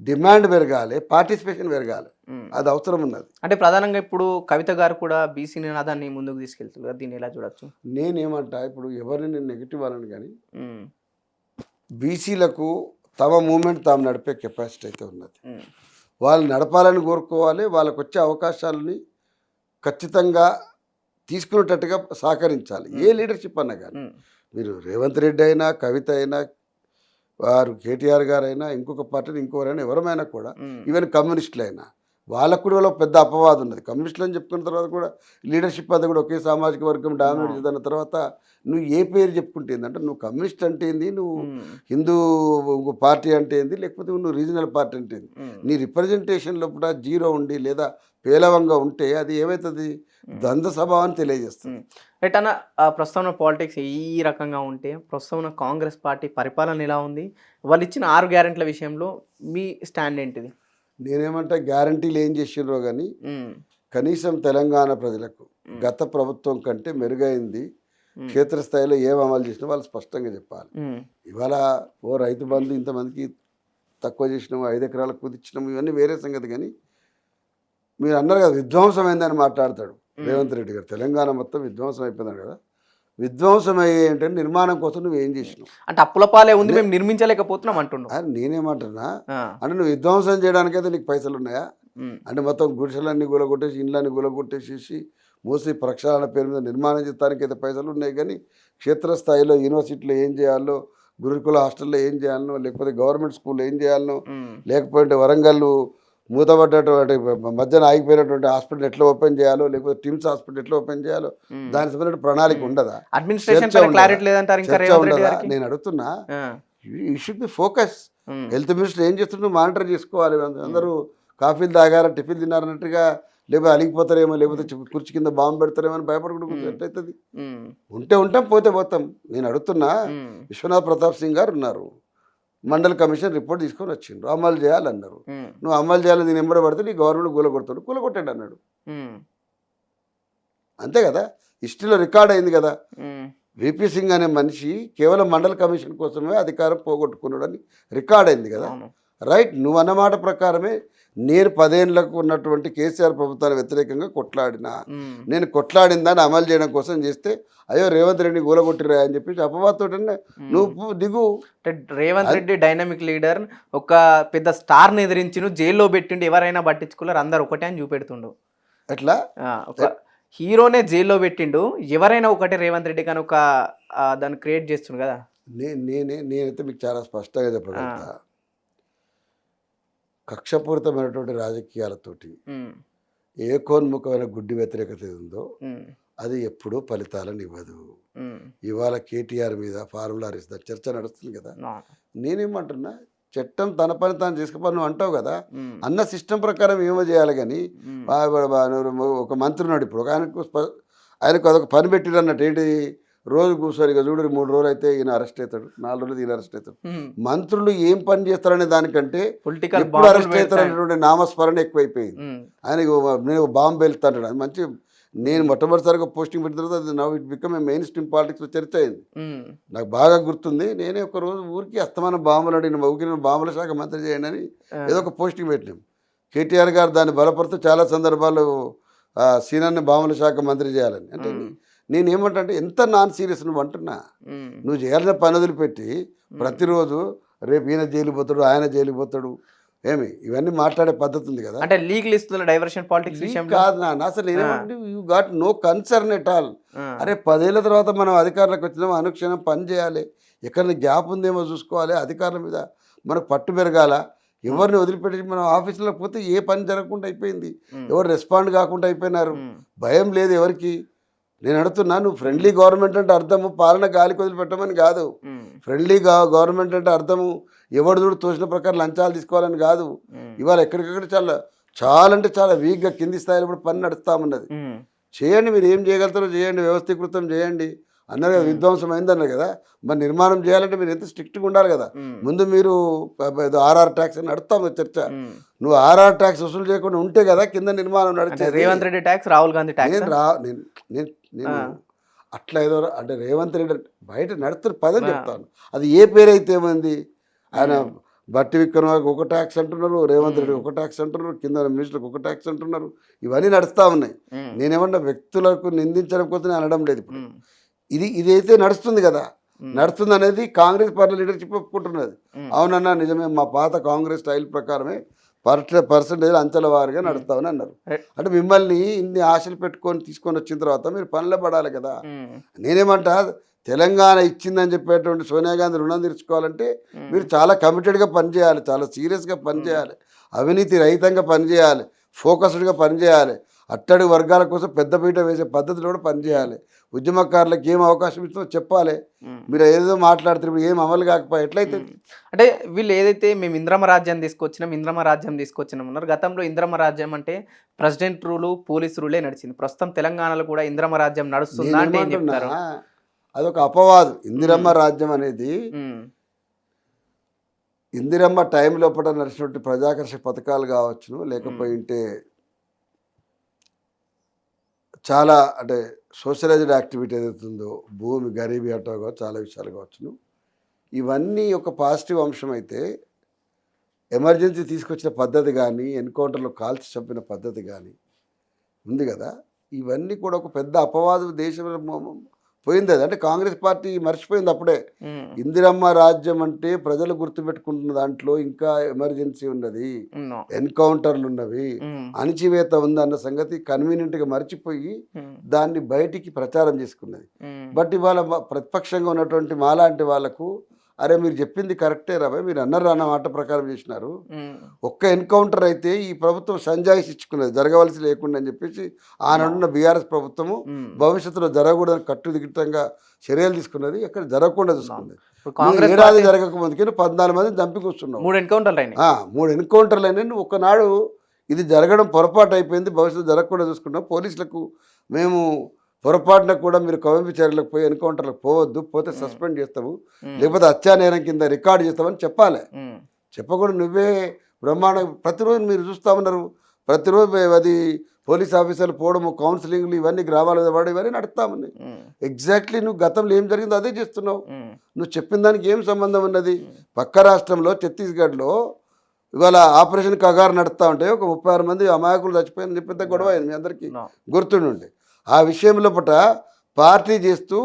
డిమాండ్ పెరగాలి, పార్టిసిపేషన్ పెరగాలి, అది అవసరం ఉన్నది. అంటే ప్రధానంగా ఇప్పుడు కవిత గారు కూడా బీసీ నినాదాన్ని ముందుకు తీసుకెళ్తున్నారు, దీన్ని ఎలా చూడొచ్చు? నేనేమంటా ఇప్పుడు ఎవరిని నేను నెగిటివ్ అనను, కానీ బీసీలకు తమ మూమెంట్ తాము నడిపే కెపాసిటీ అయితే ఉన్నది. వాళ్ళు నడపాలని కోరుకోవాలి, వాళ్ళకు వచ్చే అవకాశాలని ఖచ్చితంగా తీసుకునేటట్టుగా సహకరించాలి. ఏ లీడర్షిప్ అన్నా కానీ మీరు రేవంత్ రెడ్డి అయినా, కవిత అయినా, వారు కేటీఆర్ గారు అయినా, ఇంకొక పార్టీని ఇంకొకరైనా, ఎవరమైనా కూడా, ఈవెన్ కమ్యూనిస్టులు అయినా, వాళ్ళకు కూడా వాళ్ళ పెద్ద అపవాదం ఉన్నది. కమ్యూనిస్టులు అని చెప్పుకున్న తర్వాత కూడా లీడర్షిప్ అది కూడా ఒకే సామాజిక వర్గం డామినేట్ చేసిన తర్వాత నువ్వు ఏ పేరు చెప్పుకుంటే ఏంటంటే నువ్వు కమ్యూనిస్ట్ అంటే ఏంది, నువ్వు హిందూ పార్టీ అంటే ఏంది, లేకపోతే నువ్వు రీజనల్ పార్టీ అంటే ఏంది, నీ రిప్రజెంటేషన్లో కూడా జీరో ఉండి లేదా పేలవంగా ఉంటే అది ఏమవుతుంది, ద్వంద్వ స్వభావాన్ని తెలియజేస్తుంది. రైట్ అన్న, ప్రస్తుతం పాలిటిక్స్ ఈ రకంగా ఉంటే ప్రస్తుతం కాంగ్రెస్ పార్టీ పరిపాలన ఎలా ఉంది, వాళ్ళు ఇచ్చిన 6 గ్యారెంటీల విషయంలో మీ స్టాండ్ ఏంటిది? నేనేమంటే గ్యారంటీలు ఏం చేసిర్రో కానీ కనీసం తెలంగాణ ప్రజలకు గత ప్రభుత్వం కంటే మెరుగైంది, క్షేత్రస్థాయిలో ఏం అమలు చేసినా వాళ్ళు స్పష్టంగా చెప్పాలి. ఇవాళ ఓ రైతు బంధు ఇంతమందికి తక్కువ చేసినాము, 5 ఎకరాలకు కుదిచ్చినాము, ఇవన్నీ వేరే సంగతి. కానీ మీరు అన్నారు కదా విధ్వంసం అయిందని మాట్లాడతాడు రేవంత్ రెడ్డి గారు. తెలంగాణ మొత్తం విధ్వంసం అయిపోయింది కదా. విధ్వంసం అయ్యే ఏంటంటే నిర్మాణం కోసం నువ్వు ఏం చేసినావు అంటే అప్పుల పాలే ఉంది, మేము నిర్మించలేకపోతున్నాం అంటున్నావు. నేనేమంటున్నా అంటే నువ్వు విధ్వంసం చేయడానికైతే నీకు పైసలు ఉన్నాయా? అంటే మొత్తం గుడిసెలన్నీ గులగొట్టేసి, ఇండ్లన్నీ గులగొట్టేసేసి మూసి ప్రక్షాళన పేరు మీద నిర్మాణం చేయడానికి అయితే పైసలు ఉన్నాయి. కానీ క్షేత్రస్థాయిలో యూనివర్సిటీలో ఏం చేయాలో, గురుకుల హాస్టల్లో ఏం చేయాలనో, లేకపోతే గవర్నమెంట్ స్కూల్లో ఏం చేయాలనో, లేకపోతే వరంగల్ మూతపడ్డటువంటి మధ్యన ఆగిపోయినటువంటి హాస్పిటల్ ఎట్లా ఓపెన్ చేయాలో, లేకపోతే టిమ్స్ హాస్పిటల్ ఎట్లా ఓపెన్ చేయాలో దానికి సంబంధించిన ప్రణాళిక ఉండదా? నేను అడుగుతున్నా, you should be focus. Health minister ఏం చేస్తుంటే మానిటర్ చేసుకోవాలి. అందరూ కాఫీలు తాగారా, టిఫిన్ తిన్నారన్నట్టుగా, లేకపోతే అలిగిపోతారేమో, లేకపోతే కుర్చీ కింద బాంబు పెడతారేమో అని భయపడకుండా ఎట్లయితుంది? ఉంటే ఉంటాం, పోతే పోతాం. నేను అడుగుతున్నా, విశ్వనాథ్ ప్రతాప్ సింగ్ గారు ఉన్నారు, మండల్ కమిషన్ రిపోర్ట్ తీసుకొని వచ్చిండ్రు, అమలు చేయాలన్నారు. నువ్వు అమలు చేయాలని దీని ఎంబడి పడితే నీ గవర్నమెంట్ కూలగొడతాడు, కూలగొట్టాడు అన్నాడు. అంతే కదా, హిస్టరీలో రికార్డ్ అయింది కదా. విపి సింగ్ అనే మనిషి కేవలం మండల కమిషన్ కోసమే అధికారం పోగొట్టుకున్నాడు అని రికార్డ్ అయింది కదా. రైట్, నువ్వు అన్నమాట ప్రకారమే నేను 10 ఏళ్లకు ఉన్నటువంటి కేసీఆర్ ప్రభుత్వానికి వ్యతిరేకంగా కొట్లాడినా, నేను కొట్లాడిన దాన్ని అమలు చేయడం కోసం చేస్తే అయ్యో రేవంత్ రెడ్డి గూలగొట్టిరా అని చెప్పేసి అపవాదతో నువ్వు దిగు. రేవంత్ రెడ్డి డైనమిక్ లీడర్, ఒక పెద్ద స్టార్ని ఎదిరించిన జైల్లో పెట్టిండు, ఎవరైనా పట్టించుకోలేరు, అందరు ఒకటే అని చూపెడుతుండు. ఎట్లా ఒక హీరోనే జైల్లో పెట్టిండు, ఎవరైనా ఒకటే రేవంత్ రెడ్డి కానీ ఒక దాన్ని క్రియేట్ చేస్తుండు కదా. నేనైతే మీకు చాలా స్పష్టంగా చెప్పగలుగుతా, కక్షపూరితమైనటువంటి రాజకీయాలతోటి ఉమ్, ఏకోన్ముఖమైన గుడ్డి వ్యతిరేకత ఏది ఉందో ఉమ్, అది ఎప్పుడూ ఫలితాలను ఇవ్వదు. ఉమ్, ఇవాళ కేటీఆర్ మీద ఫార్ములా రిస్తా చర్చ నడుస్తుంది కదా. no, నేనేమంటున్నా, చట్టం తన పని తాను చేసుకుని నువ్వు అంటావు కదా, ఉమ్, అన్న సిస్టమ్ ప్రకారం ఏమో చేయాలి. కానీ ఉమ్, ఒక మంత్రి ఉన్నాడు ఇప్పుడు, ఆయనకు అదొక పని పెట్టిరు అన్నట్టు. ఏంటి, రోజు కూర్చొని ఇక చూడు 3 రోజులు అయితే ఈయన అరెస్ట్ అవుతాడు, 4 రోజులు ఈయన అరెస్ట్ అవుతాడు. ఉమ్, మంత్రులు ఏం పని చేస్తారనే దానికంటే పొలిటికల్ ఎప్పుడు అరెస్ట్ అవుతారనేటువంటి నామస్మరణ ఎక్కువైపోయింది. ఆయనకి నేను బాంబు వెళ్తాడు. అది మంచి, నేను మొట్టమొదటిసారిగా పోస్టింగ్ పెట్టిన తర్వాత అది now it become a main stream పాలిటిక్స్లో చర్చ అయింది. నాకు బాగా గుర్తుంది. నేనే ఒక రోజు ఊరికి అస్తమానం బాంబులు అడిగిన ఊరికి బాంబుల శాఖ మంత్రి చేయండి అని ఏదో ఒక పోస్టింగ్ పెట్టినాం. కేటీఆర్ గారు దాన్ని బలపడుతూ చాలా సందర్భాలు సీనాన్ని బాంబుల శాఖ మంత్రి చేయాలని. అంటే నేనేమంటే ఎంత నాన్ సీరియస్ నువ్వు అంటున్నా. నువ్వు చేయాల్సిన పని వదిలిపెట్టి ప్రతిరోజు రేపు ఈయన జైలుకి పోతాడు, ఆయన జైలుకి పోతాడు, ఏమి ఇవన్నీ మాట్లాడే పద్ధతి ఉంది కదా. అంటే లీగల్ ఇస్తున్న డైవర్షన్ పాలిటిక్స్ విషయం కాదు నాన్న, అసలు నేనేమంటే you got no concern at all. అరే 10 ఏళ్ళ తర్వాత మనం అధికారులకు వచ్చినాం, అనుక్షణం పని చేయాలి, ఎక్కడ గ్యాప్ ఉందేమో చూసుకోవాలి, అధికారుల మీద మనకు పట్టు పెరగాల. ఎవరిని వదిలిపెట్టి మనం ఆఫీసులోకి పోతే ఏ పని జరగకుండా అయిపోయింది, ఎవరు రెస్పాండ్ కాకుండా అయిపోయినారు, భయం లేదు ఎవరికి. నేను అడుగుతున్నా, నువ్వు ఫ్రెండ్లీ గవర్నమెంట్ అంటే అర్థము పాలన గాలికి వదిలిపెట్టమని కాదు. ఫ్రెండ్లీ గవర్నమెంట్ అంటే అర్థము ఎవడు చూడు తోచిన ప్రకారం లంచాలు తీసుకోవాలని కాదు. ఇవాళ ఎక్కడికక్కడ చాలా అంటే చాలా వీక్గా కింది స్థాయిలో కూడా పని నడుస్తామన్నది. చేయండి, మీరు ఏం చేయగలుగుతారో చేయండి, వ్యవస్థీకృతం చేయండి అన్నారు కదా. విధ్వంసం అయిందన్నారు కదా, మరి నిర్మాణం చేయాలంటే మీరు ఎంత స్ట్రిక్ట్గా ఉండాలి కదా. ముందు మీరు ఆర్ఆర్ ట్యాక్స్ అని నడుస్తాము చర్చ. నువ్వు ఆర్ఆర్ ట్యాక్స్ వసూలు చేయకుండా ఉంటే కదా కింద నిర్మాణం నడిచేది. Revanth Reddy tax, Rahul Gandhi tax. నేను అట్లా ఏదో అంటే రేవంత్ రెడ్డి బయట నడుతున్న పదని చెప్తాను. అది ఏ పేరైతే ఏమైంది, ఆయన బట్టి విక్రమార్క ఒక ట్యాక్స్ అంటున్నారు, రేవంత్ రెడ్డి ఒక ట్యాక్స్ అంటున్నారు, కింద మినిస్టర్కి ఒక ట్యాక్స్ అంటున్నారు. ఇవన్నీ నడుస్తూ ఉన్నాయి. నేనేమన్నా వ్యక్తులకు నిందించడం కోసం నేను అనడం లేదు. ఇప్పుడు ఇదైతే నడుస్తుంది కదా, నడుస్తుంది అనేది కాంగ్రెస్ పార్టీ లీడర్షిప్ ఒప్పుకుంటున్నది. అవునన్నా నిజమే, మా పాత కాంగ్రెస్ స్టైల్ ప్రకారమే పర్సంటేజ్ అంచెల వారిగా నడుస్తామని అన్నారు. అంటే మిమ్మల్ని ఇన్ని ఆశలు పెట్టుకొని తీసుకొని వచ్చిన తర్వాత మీరు పనిలో పడాలి కదా. నేనేమంటా, తెలంగాణ ఇచ్చిందని చెప్పేటువంటి సోనియా గాంధీ రుణం తీర్చుకోవాలంటే మీరు చాలా కమిటెడ్గా పనిచేయాలి, చాలా సీరియస్గా పనిచేయాలి, అవినీతి రహితంగా పనిచేయాలి, ఫోకస్డ్గా పనిచేయాలి, అట్టడుగు వర్గాల కోసం పెద్దపీట వేసే పద్ధతిలో కూడా పనిచేయాలి, ఉద్యమకారులకు ఏం అవకాశం ఇస్తుందో చెప్పాలి. మీరు ఏదో మాట్లాడుతున్నారు, ఏం అమలు కాకపోతే ఎట్లయితే. అంటే వీళ్ళు ఏదైతే మేము ఇంద్రమ రాజ్యం తీసుకొచ్చినాం అన్నారు. గతంలో ఇంద్రమ రాజ్యం అంటే ప్రెసిడెంట్ రూలు, పోలీస్ రూలే నడిచింది. ప్రస్తుతం తెలంగాణలో కూడా ఇంద్రమ రాజ్యం నడుస్తుందా అంటే ఏం చెప్తారు? అదొక అపవాదు. ఇందిరమ్మ రాజ్యం అనేది ఇందిరమ్మ టైం లోపల నడిచినటువంటి ప్రజాకర్షక పథకాలు కావచ్చును, లేకపోయింటే చాలా అంటే సోషలైజ్డ్ యాక్టివిటీ ఏదైతుందో, భూమి గరీబీ ఆటో కావచ్చు, చాలా విషయాలు కావచ్చును. ఇవన్నీ ఒక పాజిటివ్ అంశం అయితే, ఎమర్జెన్సీ తీసుకొచ్చిన పద్ధతి కానీ, ఎన్కౌంటర్లో కాల్చి చంపిన పద్ధతి కానీ ఉంది కదా, ఇవన్నీ కూడా ఒక పెద్ద అపవాదు దేశంలో పోయింది. అది అంటే కాంగ్రెస్ పార్టీ మర్చిపోయింది అప్పుడే. ఇందిరమ్మ రాజ్యం అంటే ప్రజలు గుర్తుపెట్టుకుంటున్న దాంట్లో ఇంకా ఎమర్జెన్సీ ఉన్నది, ఎన్కౌంటర్లు ఉన్నవి, అణిచివేత ఉంది అన్న సంగతి కన్వీనియంట్గా మర్చిపోయి దాన్ని బయటికి ప్రచారం చేసుకున్నది. బట్ ఇవాళ ప్రతిపక్షంగా ఉన్నటువంటి మాలాంటి వాళ్ళకు, అరే మీరు చెప్పింది కరెక్టే రాబాయ్, మీరు అన్నారు అన్న మాట ప్రకారం చేసినారు, ఒక్క ఎన్కౌంటర్ అయితే ఈ ప్రభుత్వం సంజాయిషి ఇచ్చుకున్నది, జరగవలసి లేకుండా అని చెప్పేసి ఆనాడున్న బీఆర్ఎస్ ప్రభుత్వము భవిష్యత్తులో జరగకూడదని కట్టుదిట్టంగా చర్యలు తీసుకున్నది, ఎక్కడ జరగకుండా చూసుకున్నది. ఏడాది జరగక ముందుకే 14 మందిని చంపి కూర్చున్నాం, 3 ఎన్కౌంటర్లు అయినాయి. 3 ఎన్కౌంటర్లు అయినాయి. ఒకనాడు ఇది జరగడం పొరపాటు అయిపోయింది, భవిష్యత్తు జరగకుండా చూసుకున్నాం. పోలీసులకు మేము పొరపాటున కూడా మీరు కవింపు చర్యలకు పోయి ఎన్కౌంటర్లకు పోవద్దు, పోతే సస్పెండ్ చేస్తాము, లేకపోతే హత్యానేరం కింద రికార్డు చేస్తామని చెప్పాలి. చెప్పకుండా నువ్వే బ్రహ్మాండ ప్రతిరోజు మీరు చూస్తూ ఉన్నారు, ప్రతిరోజు అది పోలీస్ ఆఫీసర్లు పోవడము, కౌన్సిలింగ్లు, ఇవన్నీ గ్రామాల మీద పడడం, ఇవన్నీ నడుస్తామని. ఎగ్జాక్ట్లీ నువ్వు గతంలో ఏం జరిగిందో అదే చేస్తున్నావు. నువ్వు చెప్పిన దానికి ఏం సంబంధం ఉన్నది? పక్క రాష్ట్రంలో ఛత్తీస్గఢ్లో ఇవాళ ఆపరేషన్ కగారు నడుస్తూ ఉంటే ఒక 36 మంది అమాయకులు చచ్చిపోయిందని చెప్పి పెద్ద గొడవ అయింది, మీ అందరికీ గుర్తుండి. ఆ విషయంలో పార్టీ చేస్తూ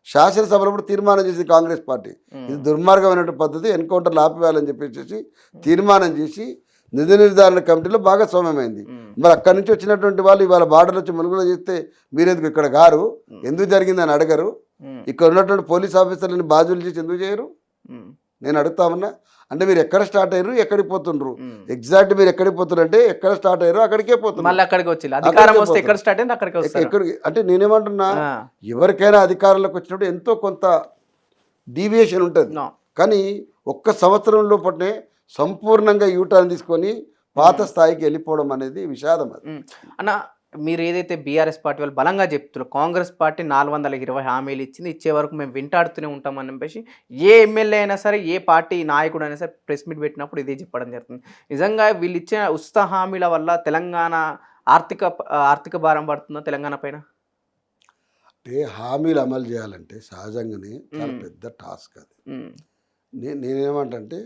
శాసనసభలో కూడా తీర్మానం చేసింది కాంగ్రెస్ పార్టీ. ఇది దుర్మార్గమైనటువంటి పద్ధతి, ఎన్కౌంటర్లు ఆపివేయాలని చెప్పేసి తీర్మానం చేసి నిధి నిర్ధారణ కమిటీలో భాగస్వామ్యమైంది. మరి అక్కడి నుంచి వచ్చినటువంటి వాళ్ళు ఇవాళ బార్డర్ వచ్చి ములుగులో చేస్తే మీరెందుకు ఇక్కడ గారు, ఎందుకు జరిగిందని అడగరు? ఇక్కడ ఉన్నటువంటి పోలీస్ ఆఫీసర్లని బాధ్యులు చేసి ఎందుకు చేయరు? నేను అడుగుతామన్నా. అంటే మీరు ఎక్కడ స్టార్ట్ అయ్యారు ఎక్కడికి పోతుండ్రు, ఎగ్జాక్ట్ మీరు ఎక్కడికి పోతున్నారు అంటే ఎక్కడ స్టార్ట్ అయ్యారు అక్కడికే పోతున్నారు. మళ్ళీ అక్కడికి వచ్చి అధికారం వస్తే ఎక్కడ స్టార్ట్ అయింది అక్కడికి వస్తారు. ఎక్కడికి అంటే నేనేమంటున్నా, ఎవరికైనా అధికారంలోకి వచ్చినప్పుడు ఎంతో కొంత డీవియేషన్ ఉంటుంది. కానీ ఒక్క సంవత్సరం లోపలనే సంపూర్ణంగా యూటర్న్ తీసుకొని పాత స్థాయికి వెళ్ళిపోవడం అనేది విషాదం. అది అన్న మీరు ఏదైతే బీఆర్ఎస్ పార్టీ వాళ్ళు బలంగా చెప్తున్నారు, కాంగ్రెస్ పార్టీ 420 హామీలు ఇచ్చింది, ఇచ్చే వరకు మేము వెంటాడుతూనే ఉంటామని చెప్పేసి ఏ ఎమ్మెల్యే అయినా సరే ఏ పార్టీ నాయకుడు అయినా సరే ప్రెస్ మీట్ పెట్టినప్పుడు ఇదే చెప్పడం జరుగుతుంది. నిజంగా వీళ్ళు ఇచ్చిన ఉచిత హామీల వల్ల తెలంగాణ ఆర్థిక భారం పడుతుందా తెలంగాణ పైన? అంటే హామీలు అమలు చేయాలంటే సహజంగానే చాలా పెద్ద టాస్క్ అది. నేనేమంటే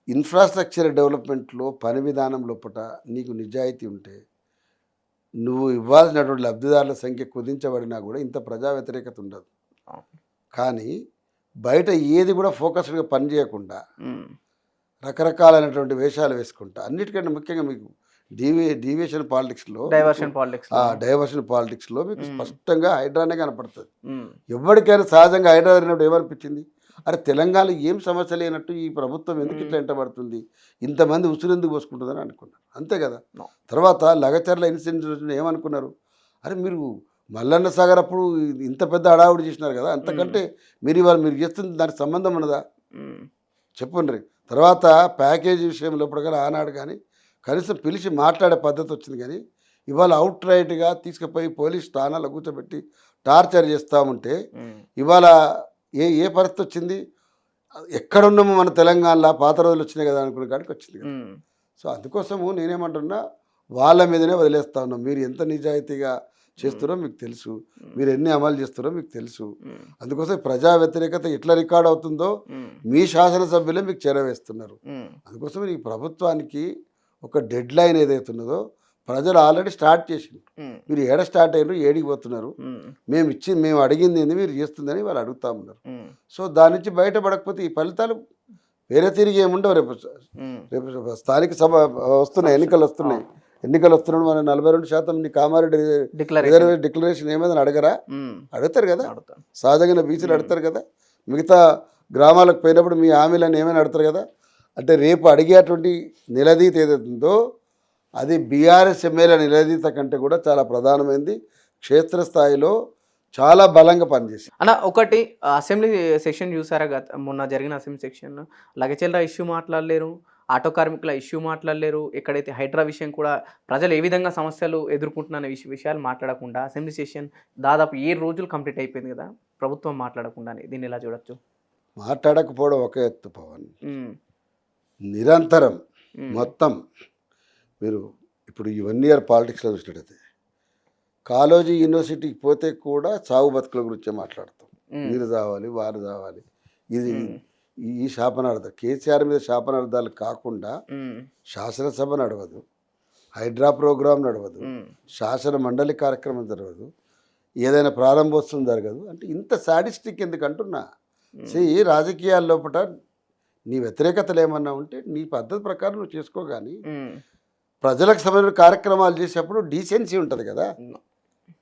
ఇన్ఫ్రాస్ట్రక్చర్ డెవలప్మెంట్లో పని విధానం లోపల నీకు నిజాయితీ ఉంటే నువ్వు ఇవ్వాల్సినటువంటి లబ్ధిదారుల సంఖ్య కుదించబడినా కూడా ఇంత ప్రజా వ్యతిరేకత ఉండదు. కానీ బయట ఏది కూడా ఫోకస్డ్గా పని చేయకుండా రకరకాలైనటువంటి వేషాలు వేసుకుంటా, అన్నిటికంటే ముఖ్యంగా మీకు డైవర్షన్ పాలిటిక్స్లో మీకు స్పష్టంగా హైడ్రానే కనపడుతుంది. ఎవరికైనా సహజంగా హైడ్రా జరిగినప్పుడు ఏమనిపించింది, అరే తెలంగాణలో ఏం సమస్య లేనట్టు ఈ ప్రభుత్వం ఎందుకు ఇట్లా ఎంటబడుతుంది, ఇంతమంది ఉసురు ఎందుకు పోసుకుంటుందని అనుకున్నారు, అంతే కదా. తర్వాత లగచర్ల ఇన్సిడెంట్ ఏమనుకున్నారు, అరే మీరు మల్లన్న సాగర్ అప్పుడు ఇంత పెద్ద హడావుడి చేసినారు కదా, అంతకంటే మీరు ఇవాళ మీరు చేస్తుంది దానికి సంబంధం ఉన్నదా చెప్పండి. తర్వాత ప్యాకేజీ విషయంలో ప్రకారం ఆనాడు కానీ కనీసం పిలిచి మాట్లాడే పద్ధతి వచ్చింది. కానీ ఇవాళ అవుట్ రైట్గా తీసుకుపోయి పోలీస్ స్థానాలు కూర్చోబెట్టి టార్చర్ చేస్తూ ఉంటే ఇవాళ ఏ పరిస్థితి వచ్చింది, ఎక్కడున్నామో మన తెలంగాణలో పాత రోజులు వచ్చినాయి కదా అనుకునే కాడికి వచ్చింది కదా. సో అందుకోసము నేనేమంటున్నా, వాళ్ళ మీదనే వదిలేస్తా ఉన్నాం. మీరు ఎంత నిజాయితీగా చేస్తారో మీకు తెలుసు, మీరు ఎన్ని అమలు చేస్తారో మీకు తెలుసు. అందుకోసం ప్రజా వ్యతిరేకత ఎట్లా రికార్డ్ అవుతుందో మీ శాసనసభ్యులే మీకు చేరవేస్తున్నారు. అందుకోసం ఈ ప్రభుత్వానికి ఒక డెడ్ లైన్ ఏదైతే ఉన్నదో ప్రజలు ఆల్రెడీ స్టార్ట్ చేసిండ్రు. మీరు ఏడ స్టార్ట్ అయినారు, ఏడికి పోతున్నారు, మేము అడిగింది ఏంది మీరు చేస్తుందని వాళ్ళు అడుగుతా ఉన్నారు. సో దాని నుంచి బయటపడకపోతే ఈ ఫలితాలు వేరే తిరిగి ఏముండవు. రేపు స్థానిక సభ వస్తున్నాయి, ఎన్నికలు వస్తున్నాయి మన 42% నీ కామారెడ్డి డిక్లరేషన్ ఏమైందని అడుగుతారు కదా, సహజంగా బీసీలు అడుగుతారు కదా, మిగతా గ్రామాలకు పోయినప్పుడు మీ హామీలను ఏమైనా అడుగుతారు కదా. అంటే రేపు అడిగేటువంటి నిలదీత ఏదైతుందో అది బీఆర్ఎస్ ఎమ్మెల్యే నిలదీత కంటే కూడా చాలా ప్రధానమైంది. క్షేత్రస్థాయిలో చాలా బలంగా పనిచేసి అన్న ఒకటి అసెంబ్లీ సెక్షన్ చూసారా, మొన్న జరిగిన అసెంబ్లీ సెక్షన్ లగచర్ల ఇష్యూ మాట్లాడలేరు, ఆటో కార్మికుల ఇష్యూ మాట్లాడలేరు, ఎక్కడైతే హైడ్రా విషయం కూడా ప్రజలు ఏ విధంగా సమస్యలు ఎదుర్కొంటున్న విషయాలు మాట్లాడకుండా అసెంబ్లీ సెషన్ దాదాపు 7 రోజులు కంప్లీట్ అయిపోయింది కదా ప్రభుత్వం మాట్లాడకుండానే. దీన్ని ఎలా చూడొచ్చు? మాట్లాడకపోవడం ఒక ఎత్తు పవన్, నిరంతరం మొత్తం మీరు ఇప్పుడు ఈ 1 ఇయర్ పాలిటిక్స్లో చూసినట్టయితే కాలేజీ యూనివర్సిటీకి పోతే కూడా చావు బతుకుల గురించే మాట్లాడతాం. వీరు చావాలి వారు చావాలి, ఇది ఈ శాపనార్థం కేసీఆర్ మీద శాపనార్థాలు కాకుండా శాసనసభ నడవదు, హైడ్రా ప్రోగ్రాం నడవదు, శాసన మండలి కార్యక్రమం జరగదు, ఏదైనా ప్రారంభోత్సవం జరగదు. అంటే ఇంత సాడిస్టిక్ ఎందుకు అంటున్నా. రాజకీయాల లోపల నీ వ్యతిరేకతలు ఏమన్నా ఉంటే నీ పద్ధతి ప్రకారం నువ్వు చేసుకో, కానీ ప్రజలకు సంబంధించిన కార్యక్రమాలు చేసేటప్పుడు డీసెన్సీ ఉంటుంది కదా.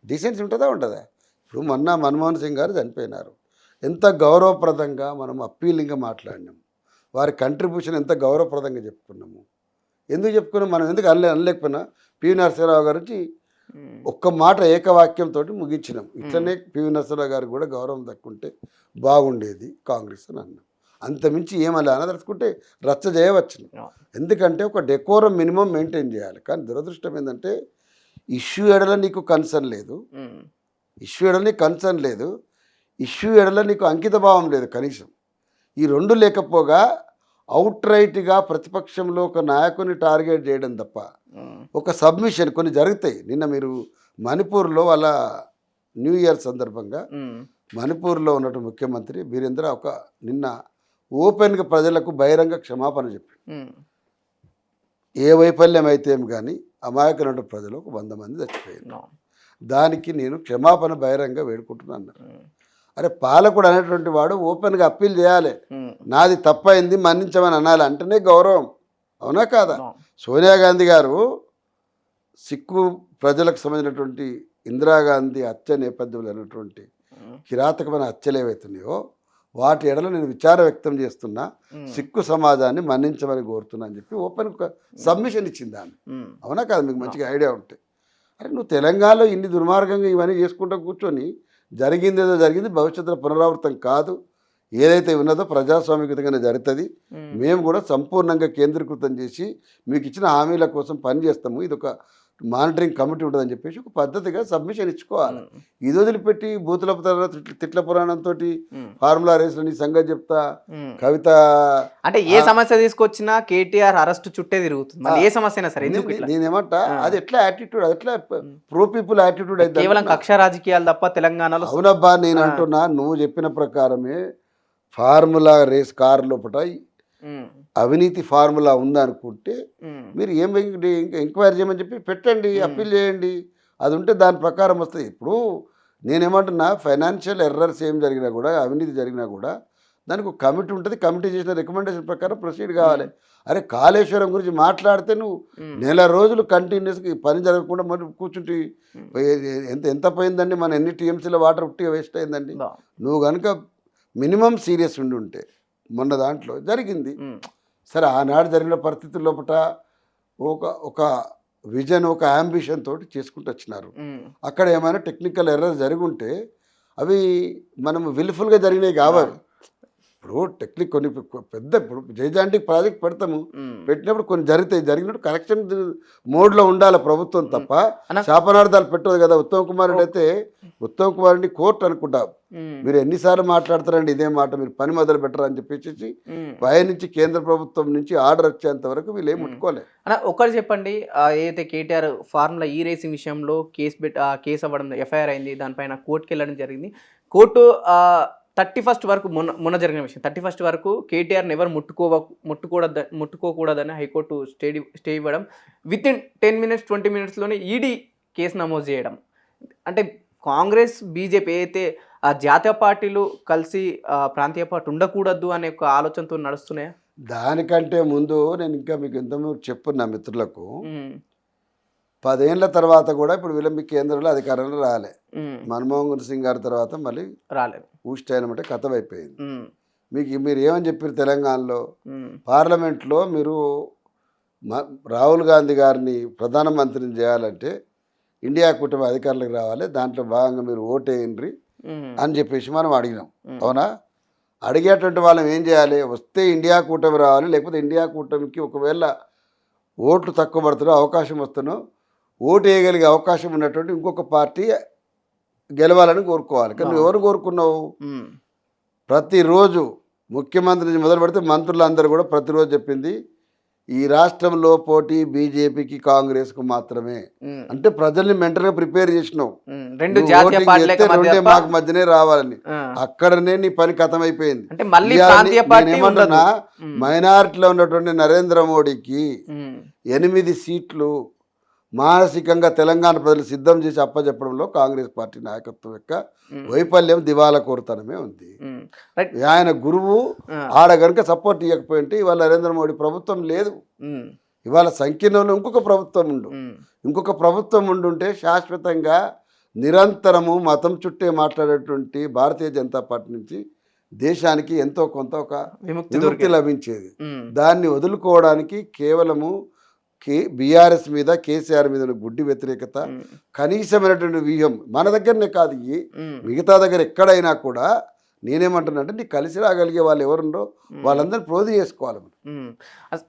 డీసెన్సీ ఉంటుందా? ఇప్పుడు మొన్న మన్మోహన్ సింగ్ గారు చనిపోయినారు, ఎంత గౌరవప్రదంగా మనం అప్పీలింగ్గా మాట్లాడినాము, వారి కంట్రిబ్యూషన్ ఎంత గౌరవప్రదంగా చెప్పుకున్నాము. ఎందుకు చెప్పుకున్నాం మనం, ఎందుకు అనలేకపోయినా పివి నరసింహారావు గారికి ఒక్క మాట ఏకవాక్యంతో ముగించినాం. ఇట్లనే పివి నరసింహారావు గారికి కూడా గౌరవం దక్కుంటే బాగుండేది కాంగ్రెస్ అని అన్నాం. అంతమించి ఏమలా అనదలుచుకుంటే రచ్చ చేయవచ్చు. ఎందుకంటే ఒక డెకోరం మినిమం మెయింటైన్ చేయాలి. కానీ దురదృష్టం ఏంటంటే ఇష్యూ ఎడల నీకు కన్సర్న్ లేదు, ఇష్యూ ఎడల నీకు అంకిత భావం లేదు కనీసం. ఈ రెండు లేకపోగా అవుట్ రైట్గా ప్రతిపక్షంలో ఒక నాయకుని టార్గెట్ చేయడం తప్ప ఒక సబ్మిషన్ కొన్ని జరుగుతాయి. నిన్న మీరు మణిపూర్లో వాళ్ళ న్యూ ఇయర్ సందర్భంగా మణిపూర్లో ఉన్నటువంటి ముఖ్యమంత్రి బీరేంద్ర నిన్న ఓపెన్గా ప్రజలకు బహిరంగ క్షమాపణ చెప్పి, ఏ వైఫల్యం అయితే ఏం కానీ అమాయకులైన ప్రజలు 100 మంది చచ్చిపోయారు, దానికి నేను క్షమాపణ బహిరంగ వేడుకుంటున్నాను. అరే పాలకుడు అనేటువంటి వాడు ఓపెన్గా అప్పీల్ చేయాలి, నాది తప్పైంది మన్నించమని అనాలి, అంటేనే గౌరవం. అవునా కాదా? సోనియా గాంధీ గారు సిక్కు ప్రజలకు ఇందిరాగాంధీ హత్య నేపథ్యంలో అయినటువంటి కిరాతకమైన హత్యలు ఏవైతున్నాయో వాటి ఎడల నేను విచారం వ్యక్తం చేస్తున్నా, సిక్కు సమాజాన్ని మన్నించమని కోరుతున్నా అని చెప్పి ఓపెన్ సబ్మిషన్ ఇచ్చింది ఆమె. అవునా కాదు? మీకు మంచిగా ఐడియా ఉంటే, అరే నువ్వు తెలంగాణలో ఇన్ని దుర్మార్గంగా ఇవన్నీ చేసుకుంటూ కూర్చొని జరిగింది ఏదో జరిగింది, భవిష్యత్తులో పునరావృతం కాదు, ఏదైతే ఉన్నదో ప్రజాస్వామికంగానే జరుగుతుంది, మేము కూడా సంపూర్ణంగా కేంద్రీకృతం చేసి మీకు ఇచ్చిన హామీల కోసం పనిచేస్తాము, ఇది ఒక మానిటరింగ్ కమిటీ ఉంటుందని చెప్పేసి ఒక పద్ధతిగా సబ్మిషన్ ఇచ్చుకోవాలి. ఇది వదిలిపెట్టి బూతుల తిట్ల పురాణంతో ఫార్ములా రేసులు నీ సంగతి చెప్తా కవిత అంటే ఏ సమస్య తీసుకొచ్చినా కేటీఆర్ అరెస్ట్ చుట్టే తిరుగుతుంది. మరి ఏ సమస్య అయినా సరే ఎందుకు ఇట్లా? నేనేమంటా, అది ఎట్లా యాటిట్యూడ్, అది ఎట్లా ప్రో పీపుల్ యాటిట్యూడ్ అయితే కేవలం కక్ష రాజకీయాలు తప్ప తెలంగాణలో. అవునబ్బా, నేను అంటున్నా నువ్వు చెప్పిన ప్రకారమే ఫార్ములా రేస్ కారు లోపల అవినీతి ఫార్ములా ఉందనుకుంటే మీరు ఏం ఎంక్వైరీ చేయమని చెప్పి పెట్టండి, అప్పీల్ చేయండి, అది ఉంటే దాని ప్రకారం వస్తుంది. ఇప్పుడు నేనేమంటున్నా, ఫైనాన్షియల్ ఎర్రర్స్ ఏం జరిగినా కూడా, అవినీతి జరిగినా కూడా దానికి ఒక కమిటీ ఉంటుంది, కమిటీ చేసిన రికమెండేషన్ ప్రకారం ప్రొసీడ్ కావాలి. అరే కాళేశ్వరం గురించి మాట్లాడితే నువ్వు నెల రోజులు కంటిన్యూస్గా పని జరగకుండా మరి కూర్చుంటే ఎంత పోయిందండి, మన ఎన్ని టీఎంసీల వాటర్ ఉట్టిగా వేస్ట్ అయిందండి. నువ్వు కనుక మినిమం సీరియస్ ఉండి ఉంటే, మొన్న దాంట్లో జరిగింది సరే, ఆనాడు జరిగిన పరిస్థితుల లోపల ఒక విజన్, ఒక యాంబిషన్ తోటి చేసుకుంటూ వచ్చినారు. అక్కడ ఏమైనా టెక్నికల్ ఎర్రర్ జరిగి ఉంటే అవి మనం విల్ఫుల్గా జరిగినాయి కావాలి. ఇప్పుడు టెక్నిక్ కొన్ని పెద్ద, ఇప్పుడు జైజాంటిక్ ప్రాజెక్ట్ పెడతాము, పెట్టినప్పుడు కొన్ని జరిగినప్పుడు కరెక్షన్ మోడ్లో ఉండాలి ప్రభుత్వం తప్ప శాపనార్థాలు పెట్టదు కదా. ఉత్తమ్ కుమార్ రెడ్డి అయితే, ఉత్తమ్ కుమార్ రెడ్డి కోర్టు అనుకుంటా, మీరు ఎన్నిసార్లు మాట్లాడతారండి ఇదే మాట, మీరు పని మొదలు పెట్టరు అని చెప్పేసి పై నుంచి కేంద్ర ప్రభుత్వం నుంచి ఆర్డర్ వచ్చేంత వరకు వీళ్ళు ఏం ముట్టుకోలేదు. ఒకటి చెప్పండి, ఏదైతే కేటీఆర్ ఫార్ములా ఈ రేసింగ్ విషయంలో కేసు అవ్వడం, ఎఫ్ఐఆర్ అయింది, దానిపైన కోర్టుకి వెళ్ళడం జరిగింది. కోర్టు 31 వరకు, మొన్న జరిగిన విషయం, 31 వరకు కేటీఆర్ని ఎవరు ముట్టుకోకూడదని హైకోర్టు స్టే ఇవ్వడం, విత్ ఇన్ 10 minutes 20 minutesలోనే ఈడీ కేసు నమోదు చేయడం. అంటే కాంగ్రెస్ బీజేపీ అయితే జాతీయ పార్టీలు కలిసి ప్రాంతీయ పార్టీ ఉండకూడదు అనే ఒక ఆలోచనతో నడుస్తున్నాయా? దానికంటే ముందు నేను ఇంకా మీకు ఇంతకుముందు చెప్పున్నా మిత్రులకు, 10 ఏళ్ల తర్వాత కూడా ఇప్పుడు వీళ్ళ కేంద్రంలో అధికారంలో రాలే. మన్మోహన్ సింగ్ గారి తర్వాత మళ్ళీ రాలేదు, ఊస్ట్ అయినమంటే కథం అయిపోయింది. మీరు ఏమని చెప్పారు, తెలంగాణలో పార్లమెంట్లో మీరు రాహుల్ గాంధీ గారిని ప్రధానమంత్రిని చేయాలంటే ఇండియా కూటమి అధికారులకు రావాలి, దాంట్లో భాగంగా మీరు ఓటేయండి అని చెప్పేసి మనం అడిగినాం. అవునా? అడిగేటువంటి వాళ్ళం ఏం చేయాలి, వస్తే ఇండియా కూటమి రావాలి, లేకపోతే ఇండియా కూటమికి ఒకవేళ ఓట్లు తక్కువ పడుతున్నా, అవకాశం వస్తున్నా, ఓటు వేయగలిగే అవకాశం ఉన్నటువంటి ఇంకొక పార్టీ గెలవాలని కోరుకోవాలి. కానీ నువ్వు ఎవరు కోరుకున్నావు? ప్రతిరోజు ముఖ్యమంత్రి నుంచి మొదలు పెడితే మంత్రులందరూ కూడా ప్రతిరోజు చెప్పింది ఈ రాష్ట్రంలో పోటీ బీజేపీకి కాంగ్రెస్కు మాత్రమే. అంటే ప్రజల్ని మెంటల్గా ప్రిపేర్ చేసినావు, రెండే మాకు మధ్యనే రావాలని. అక్కడనే నీ పని కథమైపోయింది. ఏమంటున్నా, మైనారిటీలో ఉన్నటువంటి నరేంద్ర మోడీకి 8 సీట్లు మానసికంగా తెలంగాణ ప్రజలు సిద్ధం చేసి అప్పచెప్పడంలో కాంగ్రెస్ పార్టీ నాయకత్వం యొక్క వైఫల్యం, దివాలా కోరుతనమే ఉంది. ఆయన గురువు ఆడ గనుక సపోర్ట్ ఇవ్వకపోయింటే ఇవాళ నరేంద్ర మోడీ ప్రభుత్వం లేదు. ఇవాళ సంకీర్ణంలో ఇంకొక ప్రభుత్వం ఉండుంటే శాశ్వతంగా నిరంతరము మతం చుట్టే మాట్లాడేటువంటి భారతీయ జనతా పార్టీ నుంచి దేశానికి ఎంతో కొంత ఒక విముక్తి లభించేది. దాన్ని వదులుకోవడానికి కేవలము బీఆర్ఎస్ మీద, కేసీఆర్ మీద గుడ్డి వ్యతిరేకత, కనీసమైనటువంటి వ్యూహం మన దగ్గరనే కాదు, మిగతా దగ్గర ఎక్కడైనా కూడా నేనేమంటున్నా అంటే నీకు కలిసి రాగలిగే వాళ్ళు ఎవరుండో వాళ్ళందరినీ ప్రోధి చేసుకోవాలి.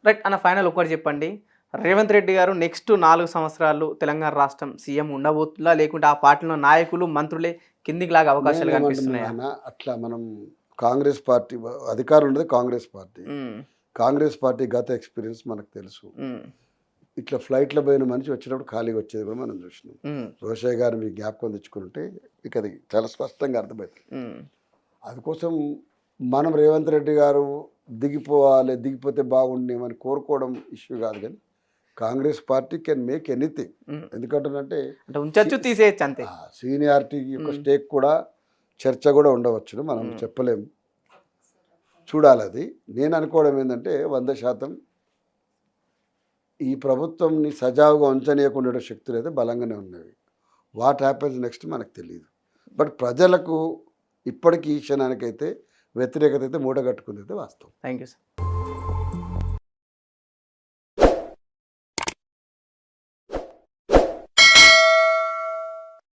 రైట్ అన్న, ఫైనల్ ఒకటి చెప్పండి, రేవంత్ రెడ్డి గారు నెక్స్ట్ 4 సంవత్సరాలు తెలంగాణ రాష్ట్రం సీఎం ఉండబోతుందా, లేకుంటే ఆ పార్టీలో నాయకులు మంత్రులే కిందికి లాగా అవకాశాలు కనిపిస్తున్నాయా? అట్లా మనం కాంగ్రెస్ పార్టీ అధికారం ఉండదు, కాంగ్రెస్ పార్టీ గత ఎక్స్పీరియన్స్ మనకు తెలుసు. ఇట్లా ఫ్లైట్లో పోయిన మనిషి వచ్చినప్పుడు ఖాళీగా వచ్చేది కూడా మనం చూసినాం. రోషయ్య గారు మీకు జ్ఞాపకం తెచ్చుకుంటే ఇక అది చాలా స్పష్టంగా అర్థమవుతుంది. అందుకోసం మనం రేవంత్ రెడ్డి గారు దిగిపోతే బాగుండేమని కోరుకోవడం ఇష్యూ కాదు, కానీ Congress party can make anything. ఎందుకంటే తీసేయచ్చు అంతే. సీనియారిటీ యొక్క స్టేక్ కూడా చర్చ కూడా ఉండవచ్చును, మనం చెప్పలేము, చూడాలి. అది నేను అనుకోవడం ఏంటంటే 100% ఈ ప్రభుత్వంని సజావుగా ఉంచనీయకుండా శక్తులు అయితే బలంగానే ఉన్నవి. వాట్ హ్యాపెన్స్ నెక్స్ట్ మనకు తెలియదు. బట్ ప్రజలకు ఇప్పటికీ ఈ క్షణానికైతే వ్యతిరేకత అయితే మూట కట్టుకుంది అయితే వాస్తవం. Thank you sir.